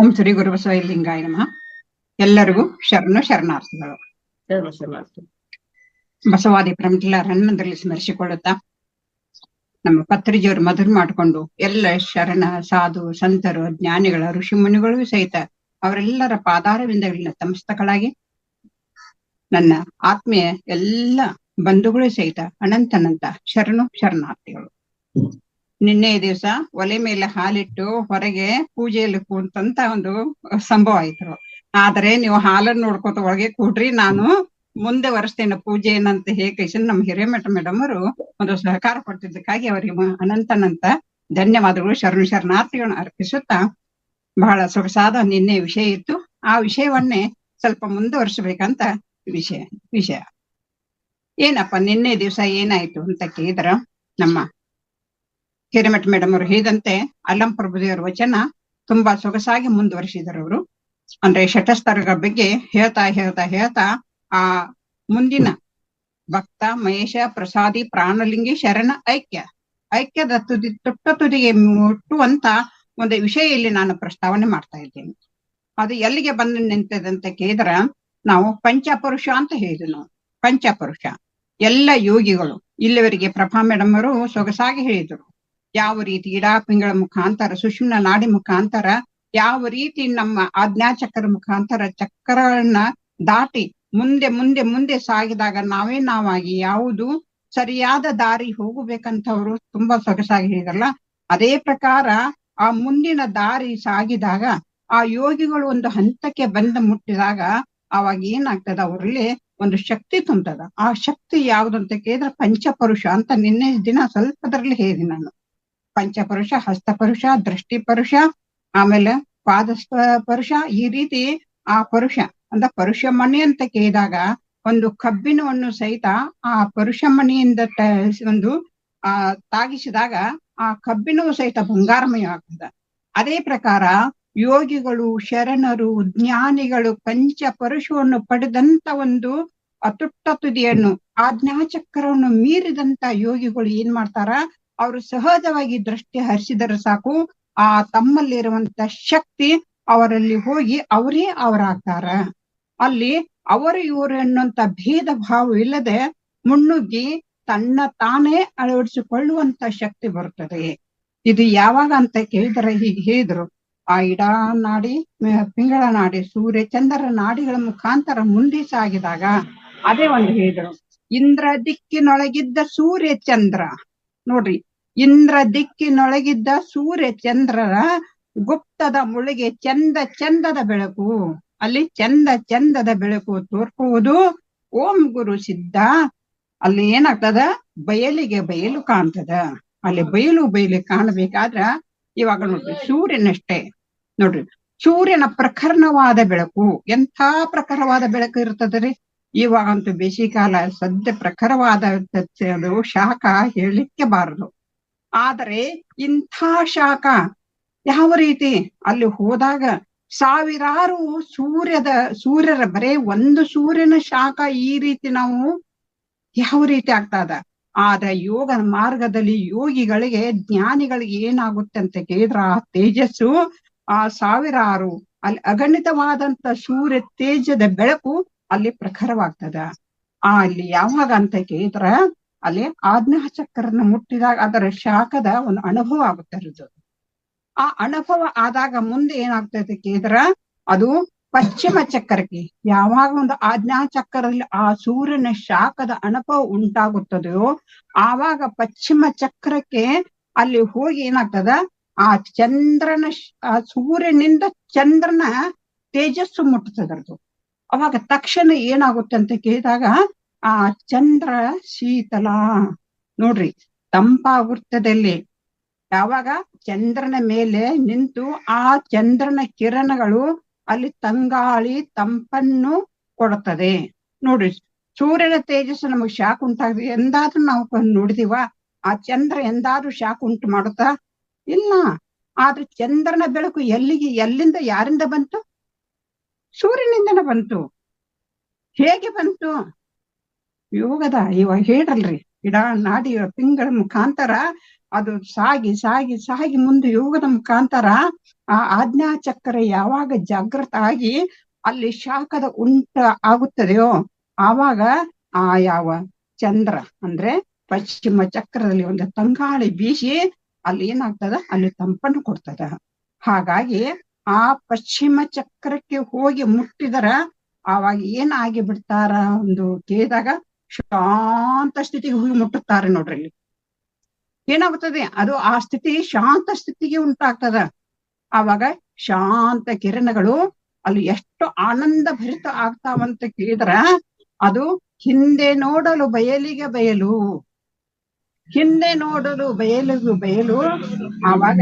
ಓಂ ಶ್ರೀ ಗುರು ಬಸವಲಿಂಗಾಯ ನಮಃ. ಎಲ್ಲರಿಗೂ ಶರಣಾರ್ಥಿಗಳು. ಬಸವಾದಿ ಪ್ರಮುಖರನ್ನಲ್ಲಿ ಸ್ಮರಿಸಿಕೊಳ್ಳುತ್ತಾ ನಮ್ಮ ಪತ್ರಿಜಿಯವರು ಮಧುರ ಮಾಡಿಕೊಂಡು ಎಲ್ಲ ಶರಣ ಸಾಧು ಸಂತರು ಜ್ಞಾನಿಗಳ ಋಷಿ ಮುನಿಗಳು ಸಹಿತ ಅವರೆಲ್ಲರ ಪಾದಾರವಿಂದಗಳಿಂದ ತಮಸ್ತಕಳಾಗಿ ನನ್ನ ಆತ್ಮೀಯ ಎಲ್ಲ ಬಂಧುಗಳು ಸಹಿತ ಅನಂತ ಶರಣಾರ್ಥಿಗಳು. ನಿನ್ನೆ ದಿವಸ ಒಲೆ ಮೇಲೆ ಹಾಲಿಟ್ಟು ಹೊರಗೆ ಪೂಜೆಯಲ್ಲಿ ಕೂತಂತ ಒಂದು ಸಂಭವ ಆಯ್ತು. ಆದ್ರೆ ನೀವು ಹಾಲನ್ನು ನೋಡ್ಕೊತ ಒಳಗೆ ಕೂಡ್ರಿ, ನಾನು ಮುಂದೆ ವರ್ಷತೇನೆ ಪೂಜೆ ಏನಂತ ಹೇಗೆ ನಮ್ಮ ಹಿರೇಮಠ ಮೇಡಮ್ ಅವರು ಒಂದು ಸಹಕಾರ ಕೊಟ್ಟಿದ್ದಕ್ಕಾಗಿ ಅವರಿಗೆ ಅನಂತ ಧನ್ಯವಾದಗಳು, ಶರಣಾರ್ಥಿಗಳನ್ನು ಅರ್ಪಿಸುತ್ತಾ ಬಹಳ ಸೊಗಸಾದ ನಿನ್ನೆ ವಿಷಯ ಇತ್ತು. ಆ ವಿಷಯವನ್ನೇ ಸ್ವಲ್ಪ ಮುಂದುವರಿಸಬೇಕಂತ ವಿಷಯ ಏನಪ್ಪ ನಿನ್ನೆ ದಿವಸ ಏನಾಯ್ತು ಅಂತ ಕೇಳಿದ್ರ, ನಮ್ಮ ಹಿರೇಮಠ ಮೇಡಮ್ ಅವರು ಹೇಳಿದಂತೆ ಅಲ್ಲಂ ಪ್ರಭುದೇವರ ವಚನ ತುಂಬಾ ಸೊಗಸಾಗಿ ಮುಂದುವರಿಸಿದರು. ಅವರು ಅಂದ್ರೆ ಷಟಸ್ಥರಗಳ ಬಗ್ಗೆ ಹೇಳ್ತಾ ಆ ಮುಂದಿನ ಭಕ್ತ ಮಹೇಶ ಪ್ರಸಾದಿ ಪ್ರಾಣಲಿಂಗಿ ಶರಣ ಐಕ್ಯದ ತುದಿಗೆ ಮುಟ್ಟುವಂತ ಒಂದು ವಿಷಯ ಇಲ್ಲಿ ನಾನು ಪ್ರಸ್ತಾವನೆ ಮಾಡ್ತಾ ಇದ್ದೇನೆ. ಅದು ಎಲ್ಲಿಗೆ ಬಂದು ನಿಂತದಂತ ಕೇಳಿದ್ರ, ನಾವು ಪಂಚಪುರುಷ ಅಂತ ಹೇಳಿದ್ವಿ. ನಾವು ಪಂಚಪುರುಷ ಎಲ್ಲ ಯೋಗಿಗಳು ಇಲ್ಲಿವರೆಗೆ ಪ್ರಭಾ ಮೇಡಮ್ ಅವರು ಸೊಗಸಾಗಿ ಹೇಳಿದರು. ಯಾವ ರೀತಿ ಇಡಾಪಿಂಗಳ ಮುಖಾಂತರ ಸುಷುಮ್ನ ನಾಡಿ ಮುಖಾಂತರ ಯಾವ ರೀತಿ ನಮ್ಮ ಆಜ್ಞಾಚಕ್ರ ಮುಖಾಂತರ ಚಕ್ರಗಳನ್ನ ದಾಟಿ ಮುಂದೆ ಸಾಗಿದಾಗ ನಾವಾಗಿ ಯಾವುದು ಸರಿಯಾದ ದಾರಿ ಹೋಗಬೇಕಂತ ಅವರು ತುಂಬಾ ಸೊಗಸಾಗಿ ಹೇಳಿದ್ರಲ್ಲ. ಅದೇ ಪ್ರಕಾರ ಆ ಮುಂದಿನ ದಾರಿ ಸಾಗಿದಾಗ ಆ ಯೋಗಿಗಳು ಒಂದು ಹಂತಕ್ಕೆ ಮುಟ್ಟಿದಾಗ ಅವಾಗ ಏನಾಗ್ತದ, ಅವರಲ್ಲಿ ಒಂದು ಶಕ್ತಿ ತುಂಬತದ. ಆ ಶಕ್ತಿ ಯಾವ್ದಂತ ಕೇಳಿದ್ರೆ ಪಂಚಪುರುಷ ಅಂತ ನಿನ್ನೆ ದಿನ ಸ್ವಲ್ಪದ್ರಲ್ಲಿ ಹೇಳಿದೆ ನಾನು. ಪಂಚಪುರುಷ, ಹಸ್ತಪುರುಷ, ದೃಷ್ಟಿಪುರುಷ, ಆಮೇಲೆ ಪಾದಪುರುಷ, ಈ ರೀತಿ ಆ ಪುರುಷ ಅಂದ ಪರುಷಮಣಿ ಅಂತ ಕೇಳಿದಾಗ ಒಂದು ಕಬ್ಬಿಣವನ್ನು ಸಹಿತ ಆ ಪರುಷಮಣಿಯಿಂದ ಒಂದು ತಾಗಿಸಿದಾಗ ಆ ಕಬ್ಬಿಣವು ಸಹಿತ ಬಂಗಾರಮಯ ಆಗ್ತದ. ಅದೇ ಪ್ರಕಾರ ಯೋಗಿಗಳು, ಶರಣರು, ಜ್ಞಾನಿಗಳು ಪಂಚಪುರುಷವನ್ನು ಪಡೆದಂತ ಒಂದು ಅತುಟ್ಟ ತುದಿಯನ್ನು ಆಜ್ಞಾಚಕ್ರವನ್ನು ಮೀರಿದಂತ ಯೋಗಿಗಳು ಏನ್ ಮಾಡ್ತಾರ, ಅವರು ಸಹಜವಾಗಿ ದೃಷ್ಟಿ ಹರಿಸಿದರೆ ಸಾಕು, ಆ ತಮ್ಮಲ್ಲಿರುವಂತ ಶಕ್ತಿ ಅವರಲ್ಲಿ ಹೋಗಿ ಅವರೇ ಅವರಾಗ್ತಾರ. ಅಲ್ಲಿ ಇವರು ಎನ್ನುವಂತ ಭೇದ ಭಾವ ಇಲ್ಲದೆ ಮುನ್ನುಗ್ಗಿ ತನ್ನ ತಾನೇ ಅಳವಡಿಸಿಕೊಳ್ಳುವಂತ ಶಕ್ತಿ ಬರುತ್ತದೆ. ಇದು ಯಾವಾಗ ಅಂತ ಕೇಳಿದರೆ ಹೀಗೆ ಹೇಳಿದ್ರು, ಆ ಇಡಾ ನಾಡಿ, ಪಿಂಗಳ ನಾಡಿ, ಸೂರ್ಯ ಚಂದ್ರ ನಾಡಿಗಳ ಮುಖಾಂತರ ಮುಂದೆ ಸಾಗಿದಾಗ ಅದೇ ಒಂದು ಹೇಳಿದ್ರು. ಇಂದ್ರ ದಿಕ್ಕಿನೊಳಗಿದ್ದ ಸೂರ್ಯ ಚಂದ್ರ ನೋಡ್ರಿ, ಇಂದ್ರ ದಿಕ್ಕಿನೊಳಗಿದ್ದ ಸೂರ್ಯ ಚಂದ್ರರ ಗುಪ್ತದ ಮುಳುಗೆ ಚಂದದ ಬೆಳಕು, ಅಲ್ಲಿ ಚಂದದ ಬೆಳಕು ತೋರ್ಪುವುದು ಓಂ ಗುರು ಸಿದ್ಧ. ಅಲ್ಲಿ ಏನಾಗ್ತದ, ಬಯಲು ಕಾಣ್ತದ. ಅಲ್ಲಿ ಬಯಲು ಕಾಣಬೇಕಾದ್ರ ಇವಾಗ ನೋಡ್ರಿ ಸೂರ್ಯನಷ್ಟೇ ನೋಡ್ರಿ, ಸೂರ್ಯನ ಪ್ರಖರವಾದ ಬೆಳಕು, ಎಂಥ ಪ್ರಖರವಾದ ಬೆಳಕು ಇರ್ತದ್ರಿ. ಇವಾಗಂತೂ ಬೇಸಿಗೆಕಾಲ, ಸದ್ಯ ಪ್ರಖರವಾದ ಶಾಖ ಹೇಳಲಿಕ್ಕೆ ಬಾರದು. ಆದರೆ ಇಂಥ ಶಾಖ ಯಾವ ರೀತಿ ಅಲ್ಲಿ ಹೋದಾಗ ಸಾವಿರಾರು ಸೂರ್ಯರ ಬರೇ ಒಂದು ಸೂರ್ಯನ ಶಾಖ ಈ ರೀತಿ ನಾವು ಯಾವ ರೀತಿ ಆಗ್ತದ. ಆದ್ರೆ ಯೋಗ ಮಾರ್ಗದಲ್ಲಿ ಯೋಗಿಗಳಿಗೆ, ಜ್ಞಾನಿಗಳಿಗೆ ಏನಾಗುತ್ತೆ ಅಂತ ಕೇಳಿದ್ರ, ಆ ತೇಜಸ್ಸು, ಆ ಸಾವಿರಾರು ಅಲ್ಲಿ ಅಗಣಿತವಾದಂತ ಸೂರ್ಯ ತೇಜದ ಬೆಳಕು ಅಲ್ಲಿ ಪ್ರಖರವಾಗ್ತದ. ಅಲ್ಲಿ ಯಾವಾಗ ಅಂತ ಕೇಳಿದ್ರ, ಅಲ್ಲಿ ಆಜ್ಞಾಚಕ್ರನ ಮುಟ್ಟಿದಾಗ ಅದರ ಶಾಖದ ಒಂದು ಅನುಭವ ಆಗುತ್ತಿರೋದು. ಆ ಅನುಭವ ಆದಾಗ ಮುಂದೆ ಏನಾಗ್ತದೆ ಕೇಳಿದ್ರ, ಅದು ಪಶ್ಚಿಮ ಚಕ್ರಕ್ಕೆ ಯಾವಾಗ ಒಂದು ಆಜ್ಞಾಚಕ್ರದಲ್ಲಿ ಆ ಸೂರ್ಯನ ಶಾಖದ ಅನುಭವ ಉಂಟಾಗುತ್ತದೆಯೋ ಆವಾಗ ಪಶ್ಚಿಮ ಚಕ್ರಕ್ಕೆ ಅಲ್ಲಿ ಹೋಗಿ ಏನಾಗ್ತದ, ಆ ಸೂರ್ಯನಿಂದ ಚಂದ್ರನ ತೇಜಸ್ಸು ಮುಟ್ಟುತ್ತದರದು. ಅವಾಗ ತಕ್ಷಣ ಏನಾಗುತ್ತೆ ಅಂತ ಕೇಳಿದಾಗ ಆ ಚಂದ್ರ ಶೀತಲ ನೋಡ್ರಿ ತಂಪಾಗುತ್ತದಲ್ಲಿ. ಯಾವಾಗ ಚಂದ್ರನ ಮೇಲೆ ನಿಂತು ಆ ಚಂದ್ರನ ಕಿರಣಗಳು ಅಲ್ಲಿ ತಂಗಾಳಿ ತಂಪನ್ನು ಕೊಡುತ್ತದೆ. ನೋಡ್ರಿ, ಸೂರ್ಯನ ತೇಜಸ್ಸು ನಮಗ್ ಶಾಕ್ ಉಂಟಾಗಿದೆ ಎಂದಾದ್ರೂ ನಾವು ನೋಡಿದೀವ? ಆ ಚಂದ್ರ ಎಂದಾದ್ರೂ ಶಾಕ್ ಉಂಟು ಮಾಡುತ್ತಾ? ಇಲ್ಲ. ಆದ್ರೆ ಚಂದ್ರನ ಬೆಳಕು ಎಲ್ಲಿಂದ ಯಾರಿಂದ ಬಂತು? ಸೂರ್ಯನಿಂದನೇ ಬಂತು. ಹೇಗೆ ಬಂತು? ಯೋಗದ ಇವಾಗ ಹೇಳ್ರಲ್ರಿ, ಇಡ ನಾಡಿ ಪಿಂಗಳ ಮುಖಾಂತರ ಅದು ಸಾಗಿ ಸಾಗಿ ಸಾಗಿ ಮುಂದೆ ಯೋಗದ ಮುಖಾಂತರ ಆ ಆಜ್ಞಾ ಚಕ್ರ ಯಾವಾಗ ಜಾಗೃತ ಆಗಿ ಅಲ್ಲಿ ಶಾಖದ ಉಂಟ ಆಗುತ್ತದೆಯೋ ಆವಾಗ ಆ ಯಾವ ಚಂದ್ರ ಅಂದ್ರೆ ಪಶ್ಚಿಮ ಚಕ್ರದಲ್ಲಿ ಒಂದು ತಂಗಾಳಿ ಬೀಸಿ ಅಲ್ಲಿ ಏನಾಗ್ತದ ಅಲ್ಲಿ ತಂಪನ್ನು ಕೊಡ್ತದ. ಹಾಗಾಗಿ ಆ ಪಶ್ಚಿಮ ಚಕ್ರಕ್ಕೆ ಹೋಗಿ ಮುಟ್ಟಿದರ ಆವಾಗ ಏನಾಗಿ ಬಿಡ್ತಾರ ಒಂದು ಕೇಳಿದಾಗ ಶಾಂತ ಸ್ಥಿತಿಗೆ ಹೋಗಿ ಮುಟ್ಟುತ್ತಾರೆ ನೋಡ್ರಿ. ಇಲ್ಲಿ ಏನಾಗುತ್ತದೆ ಅದು ಆ ಸ್ಥಿತಿ ಶಾಂತ ಸ್ಥಿತಿಗೆ ಉಂಟಾಗ್ತದ. ಆವಾಗ ಶಾಂತ ಕಿರಣಗಳು ಅಲ್ಲಿ ಎಷ್ಟು ಆನಂದ ಭರಿತ ಆಗ್ತಾವಂತ ಕೇಳಿದ್ರ ಅದು ಹಿಂದೆ ನೋಡಲು ಬಯಲಿಗೆ ಬಯಲು, ಹಿಂದೆ ನೋಡಲು ಬಯಲಿಗೆ ಬಯಲು. ಆವಾಗ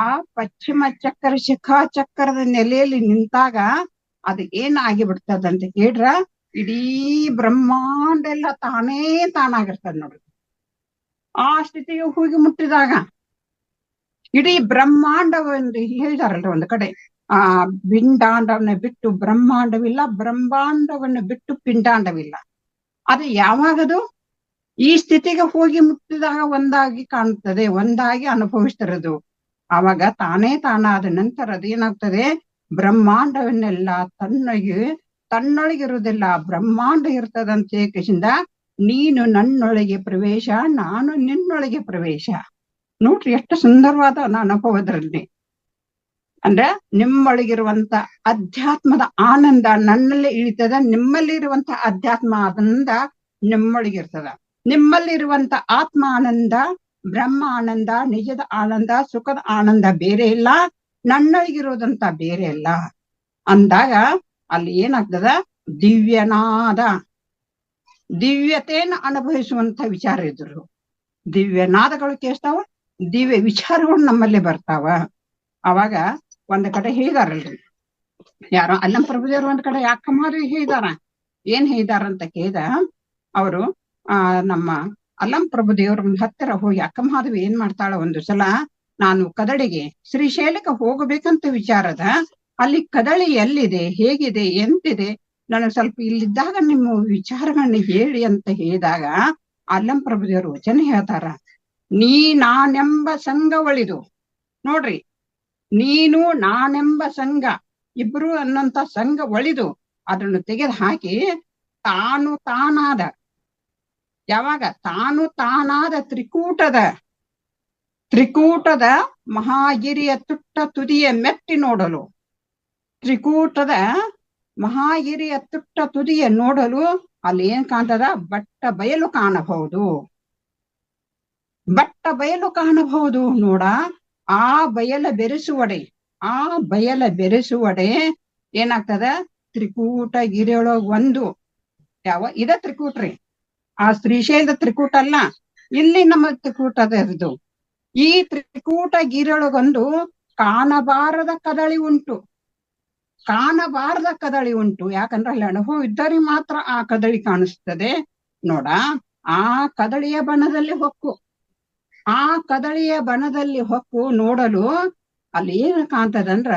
ಆ ಪಶ್ಚಿಮ ಚಕ್ರ ಶಿಖಾ ಚಕ್ರದ ನೆಲೆಯಲ್ಲಿ ನಿಂತಾಗ ಅದು ಏನಾಗಿ ಬಿಡ್ತದಂತ ಕೇಳ್ರ ಇಡೀ ಬ್ರಹ್ಮಾಂಡ ಎಲ್ಲ ತಾನೇ ತಾನಾಗಿರ್ತದ ನೋಡ್ರಿ. ಆ ಸ್ಥಿತಿಗೆ ಹೋಗಿ ಮುಟ್ಟಿದಾಗ ಇಡೀ ಬ್ರಹ್ಮಾಂಡವೆಂದು ಹೇಳಿದಾರಲ್ರಿ ಒಂದು ಕಡೆ, ಆ ಪಿಂಡಾಂಡವನ್ನ ಬಿಟ್ಟು ಬ್ರಹ್ಮಾಂಡವಿಲ್ಲ, ಬ್ರಹ್ಮಾಂಡವನ್ನು ಬಿಟ್ಟು ಪಿಂಡಾಂಡವಿಲ್ಲ. ಅದು ಯಾವಾಗದು ಈ ಸ್ಥಿತಿಗೆ ಹೋಗಿ ಮುಟ್ಟಿದಾಗ ಒಂದಾಗಿ ಕಾಣುತ್ತದೆ, ಒಂದಾಗಿ ಅನುಭವಿಸ್ತಿರೋದು. ಆವಾಗ ತಾನೇ ತಾನಾದ ನಂತರ ಅದೇನಾಗ್ತದೆ ಬ್ರಹ್ಮಾಂಡವನ್ನೆಲ್ಲ ತನ್ನೊಳಗಿರುವುದಿಲ್ಲ ಬ್ರಹ್ಮಾಂಡ ಇರ್ತದಂತ ಏಕದಿಂದ ನೀನು ನನ್ನೊಳಗೆ ಪ್ರವೇಶ, ನಾನು ನಿನ್ನೊಳಗೆ ಪ್ರವೇಶ. ನೋಡ್ರಿ ಎಷ್ಟು ಸುಂದರವಾದ ಅನುಭವದ್ರಲ್ಲಿ. ಅಂದ್ರೆ ನಿಮ್ಮೊಳಗಿರುವಂತ ಅಧ್ಯಾತ್ಮದ ಆನಂದ ನನ್ನಲ್ಲಿ ಇಳಿತದ, ನಿಮ್ಮಲ್ಲಿ ಇರುವಂತ ಅಧ್ಯಾತ್ಮ ಆನಂದ ನಿಮ್ಮೊಳಗಿರ್ತದ. ನಿಮ್ಮಲ್ಲಿರುವಂತ ಆತ್ಮ ಆನಂದ, ಬ್ರಹ್ಮ ಆನಂದ, ನಿಜದ ಆನಂದ, ಸುಖದ ಆನಂದ ಬೇರೆ ಇಲ್ಲ, ನನ್ನೊಳಗಿರೋದಂತ ಬೇರೆ ಇಲ್ಲ ಅಂದಾಗ ಅಲ್ಲಿ ಏನಾಗ್ತದ ದಿವ್ಯನಾದ, ದಿವ್ಯತೆಯನ್ನು ಅನುಭವಿಸುವಂತ ವಿಚಾರ ಇದ್ರು. ದಿವ್ಯನಾದಗಳು ಕೇಳ್ತಾವ, ದಿವ್ಯ ವಿಚಾರಗಳು ನಮ್ಮಲ್ಲಿ ಬರ್ತಾವ. ಅವಾಗ ಒಂದ್ ಕಡೆ ಹೇಳಿದಾರಲ್ರಿ ಯಾರೋ ಅಲ್ಲಂ ಪ್ರಭುದೇವ್ರು ಒಂದ್ ಕಡೆ ಅಕ್ಕಮಾರಿ ಹೇಳಿದಾರ. ಏನ್ ಹೇಳಿದಾರಂತ ಕೇಳಿದ ಅವರು ನಮ್ಮ ಅಲ್ಲಂ ಪ್ರಭುದೇವ್ರ ಹತ್ತಿರ ಹೋಗಿ ಅಕ್ಕಮಹಾದೇವಿ ಏನ್ ಮಾಡ್ತಾಳ, ಒಂದು ಸಲ ನಾನು ಕದಳಿಗೆ ಶ್ರೀಶೈಲಕ್ಕೆ ಹೋಗಬೇಕಂತ ವಿಚಾರದ, ಅಲ್ಲಿ ಕದಳಿ ಎಲ್ಲಿದೆ, ಹೇಗಿದೆ, ಎಂತಿದೆ, ನನಗೆ ಸ್ವಲ್ಪ ಇಲ್ಲಿದ್ದಾಗ ನಿಮ್ಮ ವಿಚಾರಗಳನ್ನ ಹೇಳಿ ಅಂತ ಹೇಳಿದಾಗ ಅಲ್ಲಂ ಪ್ರಭುದೇವರು ವಚನ ಹೇಳ್ತಾರ, ನೀ ನಾನೆಂಬ ಸಂಘ ಒಳಿದು. ನೋಡ್ರಿ, ನೀನು ನಾನೆಂಬ ಸಂಘ ಇಬ್ರು ಅನ್ನಂತ ಸಂಘ ಒಳಿದು ಅದನ್ನು ತೆಗೆದು ಹಾಕಿ ತಾನು ತಾನಾದ, ಯಾವಾಗ ತಾನು ತಾನಾದ ತ್ರಿಕೂಟದ ಮಹಾಗಿರಿಯ ತುಟ್ಟ ತುದಿಯ ಮೆಟ್ಟಿ ನೋಡಲು, ತ್ರಿಕೂಟದ ಮಹಾಗಿರಿಯ ತುಟ್ಟ ತುದಿಯ ನೋಡಲು ಅಲ್ಲಿ ಏನ್ ಕಾಣ್ತದ ಬಟ್ಟ ಬಯಲು ಕಾಣಬಹುದು, ಬಟ್ಟ ಬಯಲು ಕಾಣಬಹುದು. ನೋಡ ಆ ಬಯಲ ಬೆರೆಸುವಡೆ ಏನಾಗ್ತದ ತ್ರಿಕೂಟ ಗಿರಿಯೊಳಗ್ ಒಂದು ಯಾವ ಇದ ತ್ರಿಕೂಟ್ರಿ, ಆ ಶ್ರೀಶೈಲದ ತ್ರಿಕೂಟ ಅಲ್ಲ, ಇಲ್ಲಿ ನಮ್ಮ ತ್ರಿಕೂಟದ ಇದು. ಈ ತ್ರಿಕೂಟ ಗಿರಿಯೊಳಗೊಂದು ಕಾಣಬಾರದ ಕದಳಿ ಉಂಟು. ಯಾಕಂದ್ರೆ ಅಲ್ಲಿ ಅನುಭವ ಇದ್ದರಿಗೆ ಮಾತ್ರ ಆ ಕದಳಿ ಕಾಣಿಸ್ತದೆ. ನೋಡ ಆ ಕದಳಿಯ ಬಣದಲ್ಲಿ ಹೊಕ್ಕು ನೋಡಲು ಅಲ್ಲಿ ಏನ್ ಕಾಣ್ತದಂದ್ರ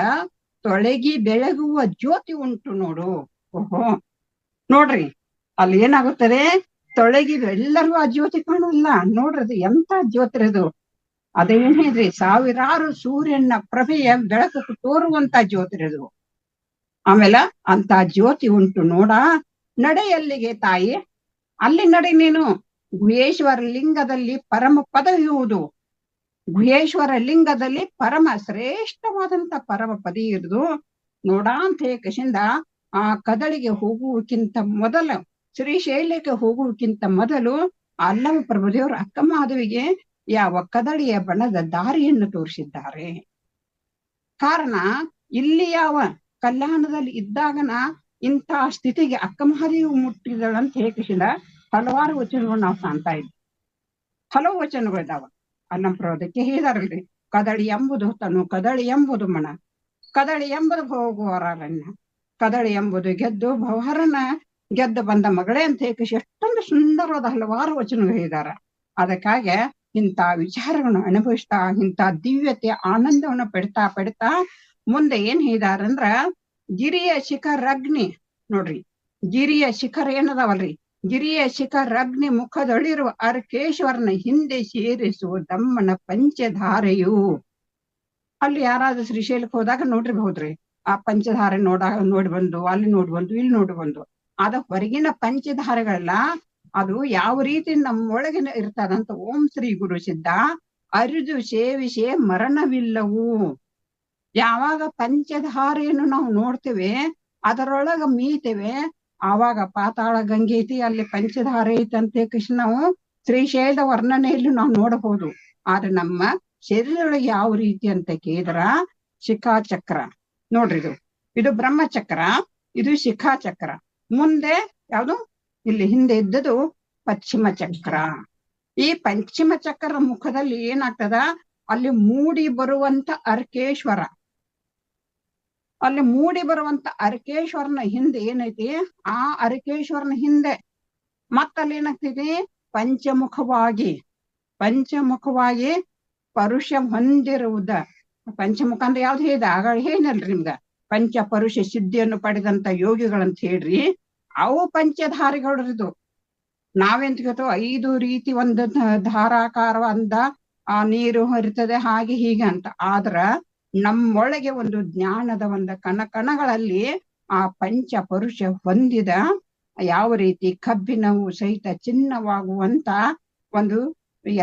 ತೊಳಗಿ ಬೆಳಗುವ ಜ್ಯೋತಿ ಉಂಟು ನೋಡು. ಓಹೋ ನೋಡ್ರಿ, ಅಲ್ಲಿ ಏನಾಗುತ್ತದೆ ತೊಳಗಿ ಎಲ್ಲರಿಗೂ ಆ ಜ್ಯೋತಿ ಕಾಣಲ್ಲ. ನೋಡ್ರಿ ಅದು ಎಂತ ಜ್ಯೋತಿ ಅದು, ಅದೇನ್ ಹೇಳ್ರಿ ಸಾವಿರಾರು ಸೂರ್ಯನ ಪ್ರಭೆಯ ಬೆಳಕು ತೋರುವಂತ ಜ್ಯೋತಿ ಅದು. ಆಮೇಲೆ ಅಂತ ಜ್ಯೋತಿ ಉಂಟು ನೋಡ, ನಡೆಯಲ್ಲಿಗೆ ತಾಯಿ, ಅಲ್ಲಿ ನಡೆ ನೀನು. ಗುಹೇಶ್ವರ ಲಿಂಗದಲ್ಲಿ ಪರಮ ಪದವಿಯುವುದು, ಗುಹೇಶ್ವರ ಲಿಂಗದಲ್ಲಿ ಪರಮ ಶ್ರೇಷ್ಠವಾದಂತ ಪರಮ ಪದಿ ಇರುದು ನೋಡ ಅಂತ ಹೇಕಶಿಂದ ಆ ಕದಳಿಗೆ ಹೋಗುವಕ್ಕಿಂತ ಮೊದಲು, ಶ್ರೀಶೈಲಕ್ಕೆ ಹೋಗುವಕ್ಕಿಂತ ಮೊದಲು ಅಲ್ಲಂ ಪ್ರಭುದೇವರು ಅಕ್ಕಮಹಾದೇವಿಗೆ ಯಾವ ಕದಳಿಯ ಬಣದ ದಾರಿಯನ್ನು ತೋರಿಸಿದ್ದಾರೆ. ಕಾರಣ ಇಲ್ಲಿ ಯಾವ ಕಲ್ಯಾಣದಲ್ಲಿ ಇದ್ದಾಗನ ಇಂಥ ಸ್ಥಿತಿಗೆ ಅಕ್ಕಮಹಾದೇವಿ ಮುಟ್ಟಿದಳಂತ ಹೇಕಿಸಿದ ಹಲವಾರು ವಚನಗಳು ನಾವು ಕಾಣ್ತಾ ಇದ್ವಿ. ಹಲವು ವಚನಗಳಿದಾವ. ಅಲ್ಲಂ ಪ್ರಭುದಕ್ಕೆ ಹೇಳಿದಾರಲ್ರಿ, ಕದಳಿ ಎಂಬುದು ತನು, ಕದಳಿ ಎಂಬುದು ಮಣ, ಕದಳಿ ಎಂಬುದು ಭೋಗುವರನ್ನ, ಕದಳಿ ಎಂಬುದು ಗೆದ್ದು ಭವಹರನ ಗೆದ್ದು ಬಂದ ಮಗಳೇ ಅಂತ ಹೇಳಿ ಎಷ್ಟೊಂದು ಸುಂದರವಾದ ಹಲವಾರು ವಚನಗಳು ಹೇಳಿದಾರ. ಅದಕ್ಕಾಗಿ ಇಂಥ ವಿಚಾರಗಳನ್ನು ಅನುಭವಿಸ್ತಾ ಇಂಥ ದಿವ್ಯತೆ ಆನಂದವನ್ನು ಪಡ್ತಾ ಮುಂದೆ ಏನ್ ಹೇಳಿದಾರಂದ್ರ ಗಿರಿಯ ಶಿಖರಗ್ನಿ. ನೋಡ್ರಿ, ಗಿರಿಯ ಶಿಖರ ಏನದಾವಲ್ರಿ ಗಿರಿಯ ಶಿಖರಗ್ನಿ ಮುಖದೊಳಿರುವ ಅರ್ಕೇಶ್ವರನ ಹಿಂದೆ ಸೇರಿಸುವ ದಮ್ಮನ ಪಂಚಧಾರೆಯು. ಅಲ್ಲಿ ಯಾರಾದ್ರೂ ಶ್ರೀಶೈಲಕ್ಕೆ ಹೋದಾಗ ನೋಡಿರ್ಬಹುದ್ರಿ, ಆ ಪಂಚಧಾರೆ ನೋಡಿ ಬಂದು, ಅಲ್ಲಿ ನೋಡಿ ಬಂದು, ಇಲ್ಲಿ ನೋಡಿ ಬಂದು. ಅದ ಹೊರಗಿನ ಪಂಚಧಾರೆಗಳಲ್ಲ, ಅದು ಯಾವ ರೀತಿ ನಮ್ಮೊಳಗಿನ ಇರ್ತದಂತ ಓಂ ಶ್ರೀ ಗುರು ಸಿದ್ಧ ಅರಿದು ಸೇವಿಸೆ ಮರಣವಿಲ್ಲವು. ಯಾವಾಗ ಪಂಚಧಾರೆಯನ್ನು ನಾವು ನೋಡ್ತೇವೆ, ಅದರೊಳಗ ಮೀತೇವೆ, ಆವಾಗ ಪಾತಾಳ ಗಂಗೆ ಐತಿ, ಅಲ್ಲಿ ಪಂಚಧಾರೆ ಐತಂತೆ ಕೃಷ್ಣ ನಾವು ಶ್ರೀಶೈಲದ ವರ್ಣನೆಯಲ್ಲಿ ನಾವು ನೋಡಬಹುದು. ಆದ್ರೆ ನಮ್ಮ ಶರೀರದೊಳಗೆ ಯಾವ ರೀತಿ ಅಂತ ಕೇಳಿದ್ರ ಶಿಖಾಚಕ್ರ ನೋಡ್ರಿ, ಇದು ಬ್ರಹ್ಮಚಕ್ರ, ಇದು ಶಿಖಾಚಕ್ರ. ಮುಂದೆ ಯಾವುದು ಇಲ್ಲಿ ಹಿಂದೆ ಇದ್ದದು ಪಶ್ಚಿಮ ಚಕ್ರ. ಈ ಪಶ್ಚಿಮ ಚಕ್ರ ಮುಖದಲ್ಲಿ ಏನಾಗ್ತದ, ಅಲ್ಲಿ ಮೂಡಿ ಬರುವಂತ ಅರ್ಕೇಶ್ವರ, ಅಲ್ಲಿ ಮೂಡಿ ಬರುವಂತ ಅರ್ಕೇಶ್ವರನ ಹಿಂದೆ ಏನೈತಿ, ಆ ಅರ್ಕೇಶ್ವರನ ಹಿಂದೆ ಮತ್ತಲ್ಲಿ ಏನಾಗ್ತೈತಿ, ಪಂಚಮುಖವಾಗಿ ಪರುಷ ಹೊಂದಿರುವುದ. ಪಂಚಮುಖ ಅಂದ್ರೆ ಯಾವ್ದು ಹೇಳಿದ ಆಗ ಏನಲ್ರಿ ನಿಮ್ಗ, ಪಂಚ ಪರುಷ ಸಿದ್ಧಿಯನ್ನು ಪಡೆದಂತ ಯೋಗಿಗಳಂತ ಹೇಳ್ರಿ, ಅವು ಪಂಚಧಾರಿಗಳಿದು. ನಾವೆಂತ ಗೊತ್ತೋ 5 ರೀತಿ ಒಂದು ಧಾರಾಕಾರವಾದ ಆ ನೀರು ಹರಿತದೆ ಹಾಗೆ ಹೀಗೆ ಅಂತ. ಆದ್ರ ನಮ್ಮೊಳಗೆ ಒಂದು ಜ್ಞಾನದ ಒಂದು ಕಣಗಳಲ್ಲಿ ಆ ಪಂಚ ಪರುಷ ಹೊಂದಿದ, ಯಾವ ರೀತಿ ಕಬ್ಬಿಣವು ಸಹಿತ ಚಿನ್ನವಾಗುವಂತ ಒಂದು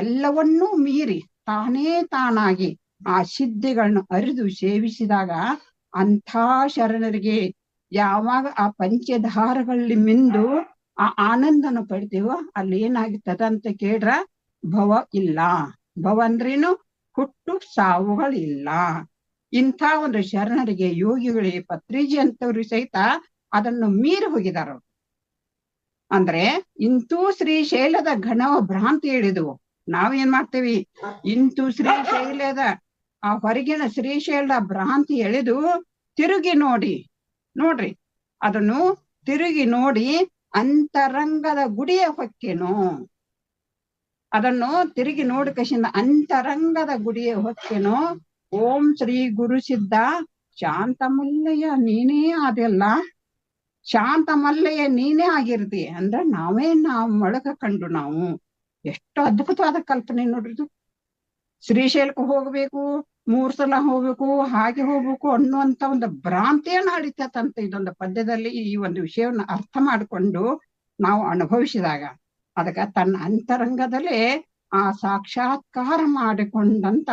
ಎಲ್ಲವನ್ನೂ ಮೀರಿ ತಾನಾಗಿ ಆ ಸಿದ್ಧಿಗಳನ್ನು ಅರಿದು ಸೇವಿಸಿದಾಗ ಅಂಥ ಶರಣರಿಗೆ ಯಾವಾಗ ಆ ಪಂಚಧಾರಗಳಲ್ಲಿ ಮಿಂದು ಆ ಆನಂದನ ಪಡ್ತೀವೋ ಅಲ್ಲಿ ಏನಾಗ್ತದಂತ ಕೇಳ್ರ, ಭವ ಇಲ್ಲ. ಭವ ಅಂದ್ರೇನು, ಹುಟ್ಟು ಸಾವುಗಳಿಲ್ಲ. ಇಂಥ ಒಂದು ಶರಣರಿಗೆ, ಯೋಗಿಗಳಿಗೆ, ಪತ್ರಿಜಿ ಅಂತವ್ರಿಗೆ ಸಹಿತ ಅದನ್ನು ಮೀರಿ ಹೋಗಿದಾರ. ಅಂದ್ರೆ ಇಂತೂ ಶ್ರೀಶೈಲದ ಘನವ ಭ್ರಾಂತಿ ಹೇಳಿದ್ವು. ನಾವೇನ್ ಮಾಡ್ತೇವಿ, ಇಂತೂ ಶ್ರೀಶೈಲದ ಆ ಹೊರಗಿನ ಶ್ರೀಶೈಲದ ಭ್ರಾಂತಿ ಎಳೆದು ತಿರುಗಿ ನೋಡ್ರಿ ಅದನ್ನು ತಿರುಗಿ ನೋಡಿ ಅಂತರಂಗದ ಗುಡಿಯ ಹೊಕ್ಕೆನು. ಅದನ್ನು ತಿರುಗಿ ನೋಡಿ ಕಶಿಂದ ಅಂತರಂಗದ ಗುಡಿಯ ಹೊಕ್ಕೆನು. ಓಂ ಶ್ರೀ ಗುರು ಸಿದ್ಧ ಶಾಂತಮಲ್ಲಯ್ಯ ನೀನೇ ಅದೆಲ್ಲ, ಶಾಂತಮಲ್ಲಯ್ಯ ನೀನೇ ಆಗಿರ್ತಿ ಅಂದ್ರೆ ನಾವು ಮೊಳಕ ಕಂಡು ನಾವು ಎಷ್ಟು ಅದ್ಭುತವಾದ ಕಲ್ಪನೆ ನೋಡ್ರಿದು. ಶ್ರೀಶೈಲಕ್ಕೆ ಹೋಗ್ಬೇಕು, 3 ಸಲ ಹೋಗ್ಬೇಕು, ಹಾಗೆ ಹೋಗ್ಬೇಕು ಅನ್ನುವಂತ ಒಂದು ಭ್ರಾಂತಿಯನ್ನ ನಡೀತಂತ ಇದೊಂದು ಪದ್ಯದಲ್ಲಿ ಈ ಒಂದು ವಿಷಯವನ್ನ ಅರ್ಥ ಮಾಡಿಕೊಂಡು ನಾವು ಅನುಭವಿಸಿದಾಗ ಅದಕ್ಕ ತನ್ನ ಅಂತರಂಗದಲ್ಲೇ ಆ ಸಾಕ್ಷಾತ್ಕಾರ ಮಾಡಿಕೊಂಡಂತ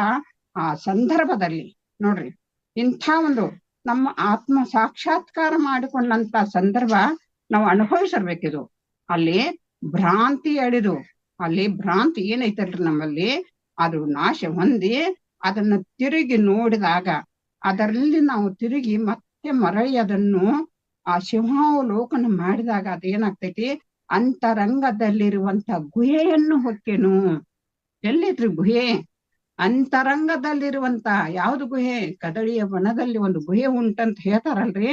ಆ ಸಂದರ್ಭದಲ್ಲಿ ನೋಡ್ರಿ, ಇಂಥ ಒಂದು ನಮ್ಮ ಆತ್ಮ ಸಾಕ್ಷಾತ್ಕಾರ ಮಾಡಿಕೊಂಡಂತ ಸಂದರ್ಭ ನಾವು ಅನುಭವಿಸಿರ್ಬೇಕಿದು. ಅಲ್ಲಿ ಭ್ರಾಂತಿ ಎಳೆದು, ಅಲ್ಲಿ ಭ್ರಾಂತಿ ಏನೈತಲ್ರಿ ನಮ್ಮಲ್ಲಿ, ಅದು ನಾಶ ಹೊಂದಿ ಅದನ್ನು ತಿರುಗಿ ನೋಡಿದಾಗ, ಅದರಲ್ಲಿ ನಾವು ತಿರುಗಿ ಮತ್ತೆ ಮರಳಿ ಅದನ್ನು ಆ ಶಿವಾವಲೋಕನ ಮಾಡಿದಾಗ ಅದೇನಾಗ್ತೈತಿ, ಅಂತರಂಗದಲ್ಲಿರುವಂತ ಗುಹೆಯನ್ನು ಹೊಕ್ಕೆನು. ಎಲ್ಲಿದ್ರಿ ಗುಹೆ? ಅಂತರಂಗದಲ್ಲಿರುವಂತ ಯಾವ್ದು ಗುಹೆ? ಕದಳಿಯ ವನದಲ್ಲಿ ಒಂದು ಗುಹೆ ಉಂಟಂತ ಹೇಳ್ತಾರಲ್ರಿ,